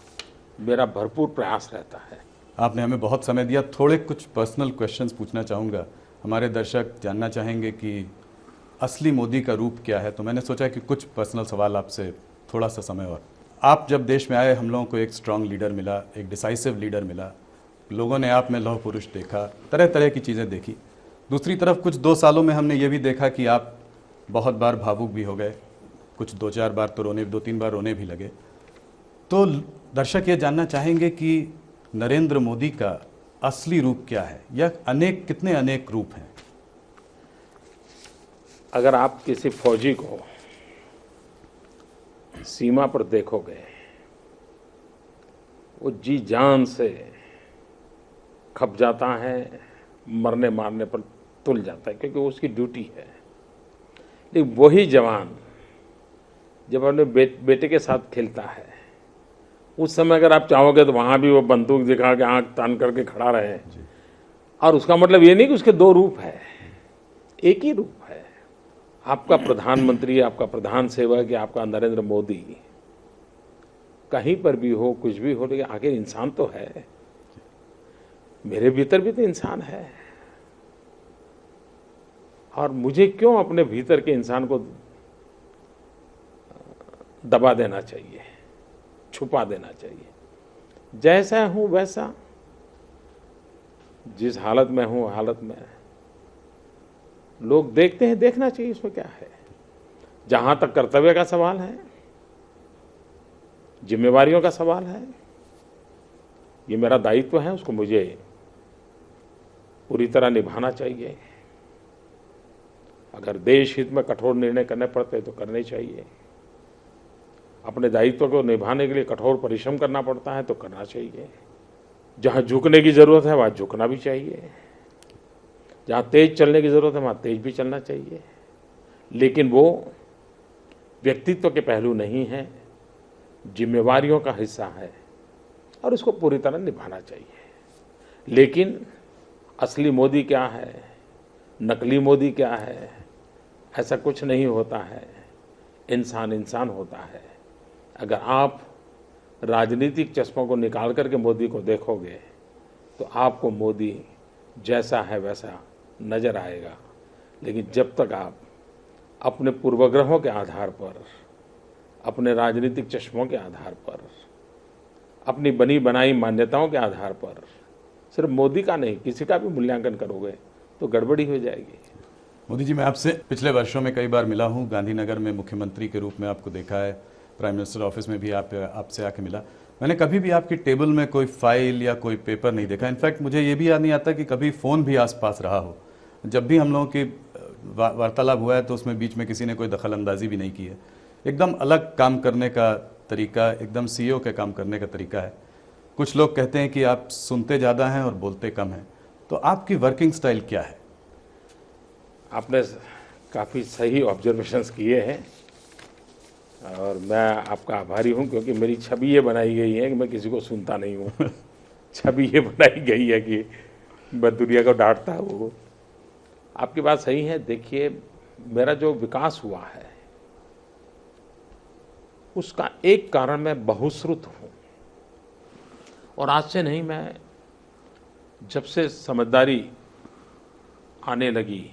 मेरा भरपूर प्रयास रहता है। आपने हमें बहुत समय दिया। थोड़े कुछ पर्सनल क्वेश्चंस पूछना चाहूँगा। हमारे दर्शक जानना चाहेंगे कि असली मोदी का रूप क्या है, तो मैंने सोचा कि कुछ पर्सनल सवाल आपसे, थोड़ा सा समय। और आप जब देश में आए, हम लोगों को एक स्ट्रांग लीडर मिला, एक डिसाइसिव लीडर मिला, लोगों ने आप में लौह पुरुष देखा, तरह तरह की चीज़ें देखी। दूसरी तरफ कुछ 2 सालों में हमने ये भी देखा कि आप बहुत बार भावुक भी हो गए, कुछ 2-4 बार तो रोने, 2-3 बार रोने भी लगे। तो दर्शक ये जानना चाहेंगे कि नरेंद्र मोदी का असली रूप क्या है, या कितने अनेक रूप हैं? अगर आप किसी फौजी को सीमा पर देखोगे, वो जी जान से खप जाता है, मरने मारने पर तुल जाता है, क्योंकि वो उसकी ड्यूटी है। लेकिन वही जवान जब अपने बेटे के साथ खेलता है, उस समय अगर आप चाहोगे तो वहाँ भी वो बंदूक दिखा के आँख तान करके खड़ा रहे। और उसका मतलब ये नहीं कि उसके 2 रूप है, एक ही रूप है। आपका प्रधानमंत्री, आपका प्रधान सेवक या आपका नरेंद्र मोदी कहीं पर भी हो, कुछ भी हो, लेकिन आखिर इंसान तो है। मेरे भीतर भी तो इंसान है, और मुझे क्यों अपने भीतर के इंसान को दबा देना चाहिए, छुपा देना चाहिए? जैसा हूं वैसा, जिस हालत में हूं हालत में लोग देखते हैं, देखना चाहिए, इसमें क्या है। जहां तक कर्तव्य का सवाल है, जिम्मेवारियों का सवाल है, ये मेरा दायित्व है, उसको मुझे पूरी तरह निभाना चाहिए। अगर देश हित में कठोर निर्णय करने पड़ते तो करने चाहिए। अपने दायित्व को निभाने के लिए कठोर परिश्रम करना पड़ता है तो करना चाहिए। जहां झुकने की जरूरत है वहां झुकना भी चाहिए। जहां तेज चलने की जरूरत है वहां तेज भी चलना चाहिए। लेकिन वो व्यक्तित्व के पहलू नहीं है, जिम्मेवारियों का हिस्सा है, और उसको पूरी तरह निभाना चाहिए। लेकिन असली मोदी क्या है, नकली मोदी क्या है, ऐसा कुछ नहीं होता है। इंसान इंसान होता है। अगर आप राजनीतिक चश्मों को निकाल करके मोदी को देखोगे तो आपको मोदी जैसा है वैसा नजर आएगा। लेकिन जब तक आप अपने पूर्वाग्रहों के आधार पर, अपने राजनीतिक चश्मों के आधार पर, अपनी बनी बनाई मान्यताओं के आधार पर सिर्फ मोदी का नहीं किसी का भी मूल्यांकन करोगे तो गड़बड़ी हो जाएगी। मोदी जी, मैं आपसे पिछले वर्षों में कई बार मिला हूं। गांधीनगर में मुख्यमंत्री के रूप में आपको देखा है, प्राइम मिनिस्टर ऑफिस में भी आपसे आके मिला। मैंने कभी भी आपकी टेबल में कोई फाइल या कोई पेपर नहीं देखा। इनफैक्ट मुझे ये भी याद नहीं आता कि कभी फ़ोन भी आसपास रहा हो। जब भी हम लोगों की वार्तालाप हुआ है तो उसमें बीच में किसी ने कोई दखल अंदाजी भी नहीं की है। एकदम अलग काम करने का तरीका, एकदम सीईओ के काम करने का तरीका है। कुछ लोग कहते हैं कि आप सुनते ज़्यादा हैं और बोलते कम हैं, तो आपकी वर्किंग स्टाइल क्या है? आपने काफ़ी सही ऑब्जर्वेशंस किए हैं और मैं आपका आभारी हूं, क्योंकि मेरी छवि ये बनाई गई है कि मैं किसी को सुनता नहीं हूं। छवि ये बनाई गई है कि मैं दुनिया को डांटता हूँ। आपकी बात सही है। देखिए, मेरा जो विकास हुआ है उसका एक कारण मैं बहुश्रुत हूँ। और आज से नहीं, मैं जब से समझदारी आने लगी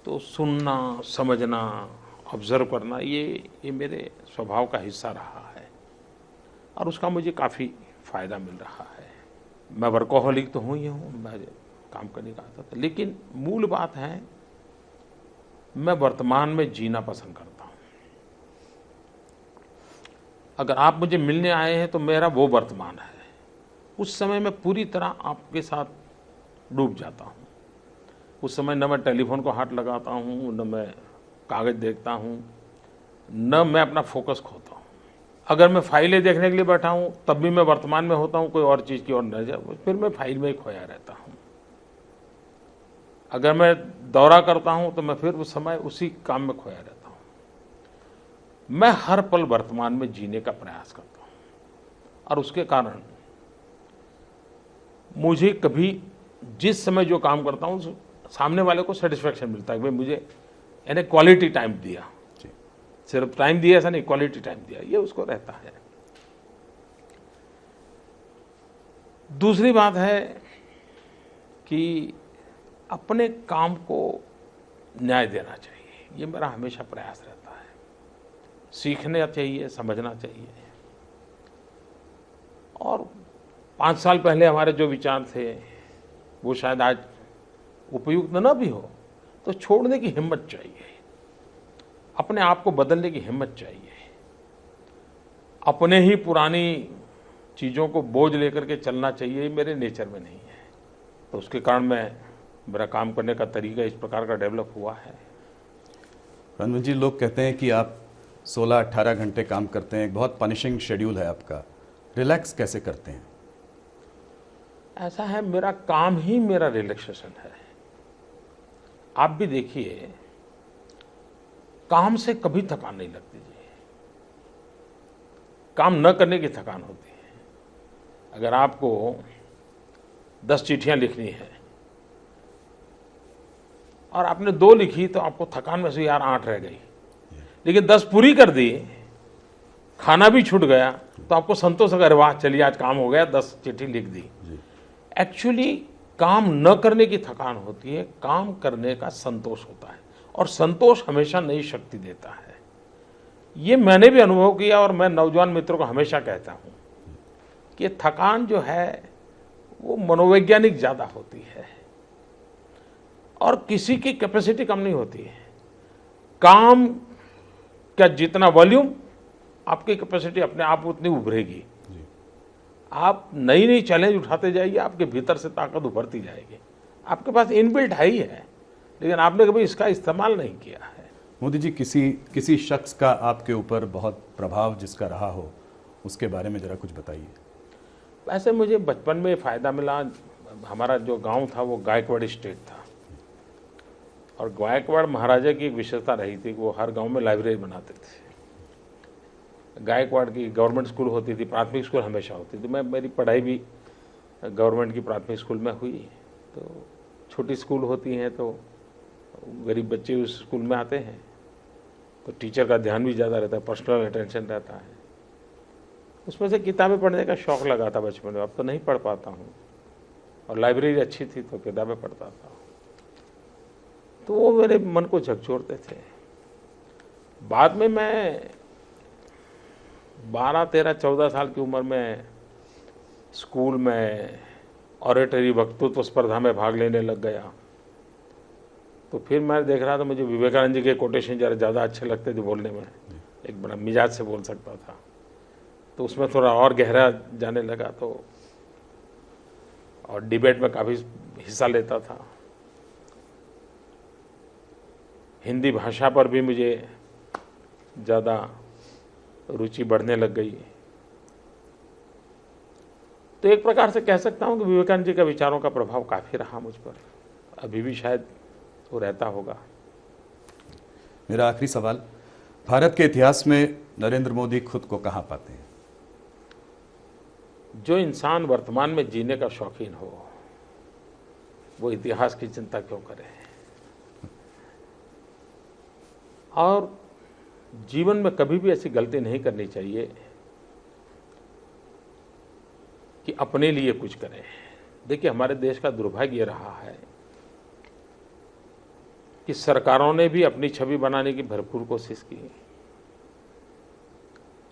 तो सुनना, समझना, ऑब्जर्व करना ये मेरे स्वभाव का हिस्सा रहा है और उसका मुझे काफ़ी फ़ायदा मिल रहा है। मैं वर्कोहॉलिक तो हूँ ही हूँ, मैं काम करने का आता था, लेकिन मूल बात है मैं वर्तमान में जीना पसंद करता हूँ। अगर आप मुझे मिलने आए हैं तो मेरा वो वर्तमान है, उस समय मैं पूरी तरह आपके साथ डूब जाता हूँ। उस समय न मैं टेलीफोन को हाथ लगाता हूँ, न मैं कागज़ देखता हूँ, न मैं अपना फोकस खोता हूँ। अगर मैं फाइलें देखने के लिए बैठा हूँ तब भी मैं वर्तमान में होता हूँ, कोई और चीज़ की ओर नजर, फिर मैं फाइल में ही खोया रहता हूँ। अगर मैं दौरा करता हूँ तो मैं फिर उस समय उसी काम में खोया रहता हूँ। मैं हर पल वर्तमान में जीने का प्रयास करता हूँ और उसके कारण मुझे कभी जिस समय जो काम करता हूँ सामने वाले को सेटिस्फेक्शन मिलता है कि भाई मुझे यानी क्वालिटी टाइम दिया, सिर्फ टाइम दिया ऐसा नहीं, क्वालिटी टाइम दिया, ये उसको रहता है। दूसरी बात है कि अपने काम को न्याय देना चाहिए, ये मेरा हमेशा प्रयास रहता है। सीखना चाहिए, समझना चाहिए। और 5 साल पहले हमारे जो विचार थे वो शायद आज उपयुक्त न भी हो, तो छोड़ने की हिम्मत चाहिए, अपने आप को बदलने की हिम्मत चाहिए। अपने ही पुरानी चीज़ों को बोझ लेकर के चलना चाहिए, मेरे नेचर में नहीं है। तो उसके कारण मेरा काम करने का तरीका इस प्रकार का डेवलप हुआ है। रणवीर जी, लोग कहते हैं कि आप 16-18 घंटे काम करते हैं, एक बहुत पनिशिंग शेड्यूल है आपका, रिलैक्स कैसे करते हैं? ऐसा है, मेरा काम ही मेरा रिलैक्सेशन है। आप भी देखिए, काम से कभी थकान नहीं लगती जी, काम न करने की थकान होती है। अगर आपको 10 चिट्ठियां लिखनी है और आपने 2 लिखी तो आपको थकान में से यार 8 रह गई, लेकिन 10 पूरी कर दी, खाना भी छूट गया, तो आपको संतोष, अगर वाह चलिए आज काम हो गया, 10 चिट्ठी लिख दी। एक्चुअली काम न करने की थकान होती है, काम करने का संतोष होता है और संतोष हमेशा नई शक्ति देता है। ये मैंने भी अनुभव किया और मैं नौजवान मित्रों को हमेशा कहता हूँ कि थकान जो है वो मनोवैज्ञानिक ज़्यादा होती है और किसी की कैपेसिटी कम नहीं होती है। काम का जितना वॉल्यूम, आपकी कैपेसिटी अपने आप उतनी उभरेगी। आप नई नई चैलेंज उठाते जाइए, आपके भीतर से ताकत उभरती जाएगी। आपके पास इनबिल्ट है ही है, लेकिन आपने कभी इसका इस्तेमाल नहीं किया है। मोदी जी, किसी शख्स का आपके ऊपर बहुत प्रभाव जिसका रहा हो, उसके बारे में ज़रा कुछ बताइए। वैसे मुझे बचपन में फ़ायदा मिला। हमारा जो गांव था वो गायकवाड़ स्टेट था और गायकवाड़ महाराजा की एक विशेषता रही थी कि वो हर गांव में लाइब्रेरी बनाते थे। गायकवाड़ की गवर्नमेंट स्कूल होती थी, प्राथमिक स्कूल हमेशा होती थी। मेरी पढ़ाई भी गवर्नमेंट की प्राथमिक स्कूल में हुई। तो छोटी स्कूल होती हैं तो गरीब बच्चे उस स्कूल में आते हैं, तो टीचर का ध्यान भी ज़्यादा रहता है, पर्सनल अटेंशन रहता है। उसमें से किताबें पढ़ने का शौक़ लगा था बचपन में। अब तो नहीं पढ़ पाता हूँ, और लाइब्रेरी अच्छी थी तो किताबें पढ़ता था, तो वो मेरे मन को झकझोरते थे। बाद में मैं 12, 13, 14 साल की उम्र में स्कूल में ऑरेटरी वक्तृत्व स्पर्धा में भाग लेने लग गया। तो फिर मैं देख रहा था मुझे विवेकानंद जी के कोटेशन जरा ज़्यादा अच्छे लगते थे बोलने में, एक बड़ा मिजाज से बोल सकता था, तो उसमें थोड़ा और गहरा जाने लगा। तो और डिबेट में काफ़ी हिस्सा लेता था। हिंदी भाषा पर भी मुझे ज़्यादा रुचि बढ़ने लग गई। तो एक प्रकार से कह सकता हूँ कि विवेकानंद जी का विचारों का प्रभाव काफ़ी रहा मुझ पर, अभी भी शायद वो रहता होगा। मेरा आखिरी सवाल, भारत के इतिहास में नरेंद्र मोदी खुद को कहाँ पाते हैं? जो इंसान वर्तमान में जीने का शौकीन हो वो इतिहास की चिंता क्यों करे, और जीवन में कभी भी ऐसी गलती नहीं करनी चाहिए कि अपने लिए कुछ करें। देखिए, हमारे देश का दुर्भाग्य ये रहा है कि कि सरकारों ने भी अपनी छवि बनाने की भरपूर कोशिश की,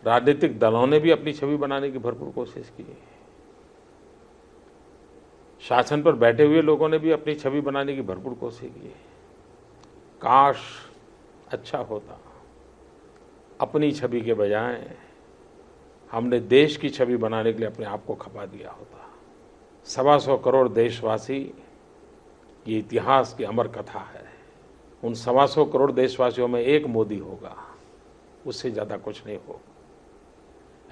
राजनीतिक दलों ने भी अपनी छवि बनाने की भरपूर कोशिश की, शासन पर बैठे हुए लोगों ने भी अपनी छवि बनाने की भरपूर कोशिश की। काश अच्छा होता अपनी छवि के बजाय हमने देश की छवि बनाने के लिए अपने आप को खपा दिया होता। 125 करोड़ देशवासी ये इतिहास की अमर कथा है। उन 125 करोड़ देशवासियों में एक मोदी होगा, उससे ज़्यादा कुछ नहीं हो।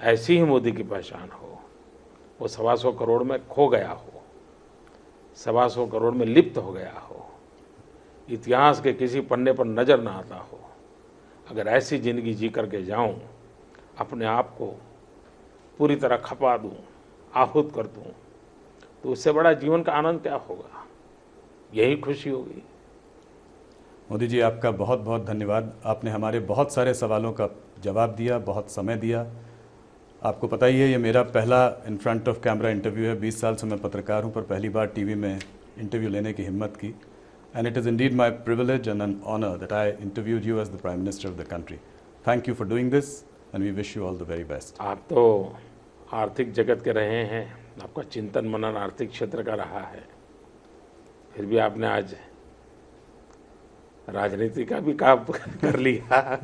ऐसी ही मोदी की पहचान हो, वो 125 करोड़ में खो गया हो, 125 करोड़ में लिप्त हो गया हो, इतिहास के किसी पन्ने पर नज़र ना आता हो। अगर ऐसी ज़िंदगी जी करके जाऊं, अपने आप को पूरी तरह खपा दूं, आहूत कर दूं, तो उससे बड़ा जीवन का आनंद क्या होगा? यही खुशी होगी। मोदी जी, आपका बहुत बहुत धन्यवाद। आपने हमारे बहुत सारे सवालों का जवाब दिया, बहुत समय दिया। आपको पता ही है, ये मेरा पहला in front of camera interview है। 20 साल से मैं पत्रकार हूँ, पर पहली बार टीवी में इंटरव्यू लेने की हिम्मत की। And it is indeed my privilege and an honour that I interviewed you as the prime minister of the country. Thank you for doing this and we wish you all the very best. आप तो आर्थिक जगत के रहे हैं, आपका चिंतन मनन आर्थिक क्षेत्र का रहा है, फिर भी आपने आज राजनीति का भी काम कर लिया।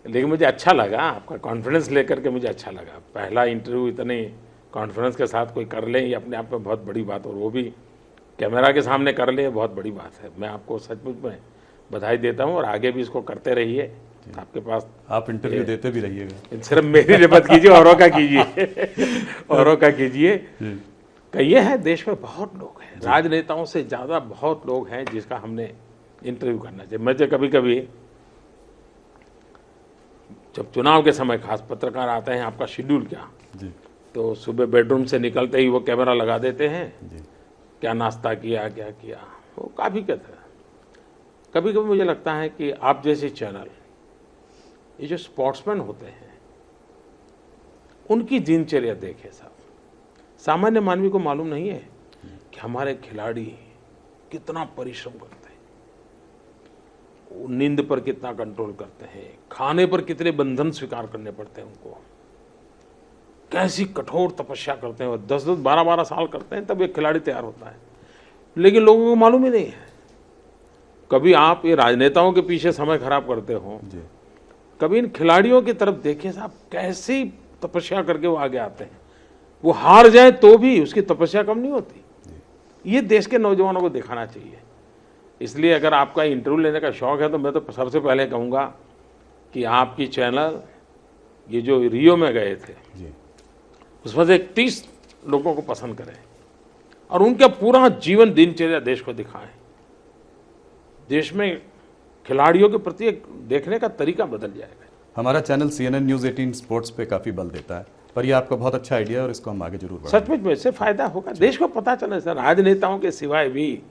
लेकिन मुझे अच्छा लगा, आपका कॉन्फिडेंस लेकर के मुझे अच्छा लगा। पहला इंटरव्यू इतने कॉन्फिडेंस के साथ कोई कर ले, ये अपने आप में बहुत बड़ी बात, और वो भी कैमरा के सामने कर ले, बहुत बड़ी बात है। मैं आपको सचमुच में बधाई देता हूँ, और आगे भी इसको करते रहिए। आपके पास आप इंटरव्यू देते भी रहिएगा। सिर्फ मेरी मत कीजिए, औरों का कीजिए, औरों का कीजिए। कहिए है, देश में बहुत लोग हैं, राजनेताओं से ज़्यादा बहुत लोग हैं जिसका हमने इंटरव्यू करना चाहिए। मुझे कभी कभी जब चुनाव के समय खास पत्रकार आते हैं, आपका शेड्यूल क्या जी, तो सुबह बेडरूम से निकलते ही वो कैमरा लगा देते हैं, जी, क्या नाश्ता किया, क्या किया, वो काफ़ी कहते हैं। कभी कभी मुझे लगता है कि आप जैसे चैनल, ये जो स्पोर्ट्समैन होते हैं, उनकी दिनचर्या देखें साहब। सामान्य मानवी को मालूम नहीं है कि हमारे खिलाड़ी कितना परिश्रम करते हैं, वो नींद पर कितना कंट्रोल करते हैं, खाने पर कितने बंधन स्वीकार करने पड़ते हैं उनको, कैसी कठोर तपस्या करते हैं, और 10-10, 12-12 साल करते हैं, तब एक खिलाड़ी तैयार होता है। लेकिन लोगों को मालूम ही नहीं है। कभी आप ये राजनेताओं के पीछे समय खराब करते हो, कभी इन खिलाड़ियों की तरफ देखिए साहब, कैसी तपस्या करके वो आगे आते हैं। वो हार जाए तो भी उसकी तपस्या कम नहीं होती। ये देश के नौजवानों को दिखाना चाहिए। इसलिए अगर आपका इंटरव्यू लेने का शौक है, तो मैं तो सबसे पहले कहूँगा कि आपकी चैनल, ये जो रियो में गए थे, उसमें से 30 लोगों को पसंद करें और उनका पूरा जीवन दिनचर्या देश को दिखाएं। देश में खिलाड़ियों के प्रति एक देखने का तरीका बदल जाएगा। हमारा चैनल CNN News 18 स्पोर्ट्स पे काफ़ी बल देता है, पर ये आपका बहुत अच्छा आइडिया है और इसको हम आगे जरूर बढ़ाएंगे। सचमुच में इससे फायदा होगा, देश को पता चले सर, राजनेताओं के सिवाय भी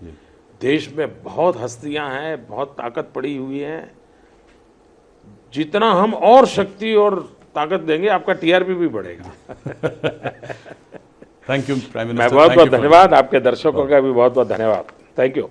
देश में बहुत हस्तियां हैं, बहुत ताकत पड़ी हुई है। जितना हम और शक्ति और ताकत देंगे, आपका TRP भी बढ़ेगा। Thank you prime minister. मैं बहुत बहुत धन्यवाद, आपके दर्शकों का भी बहुत बहुत धन्यवाद। Thank you.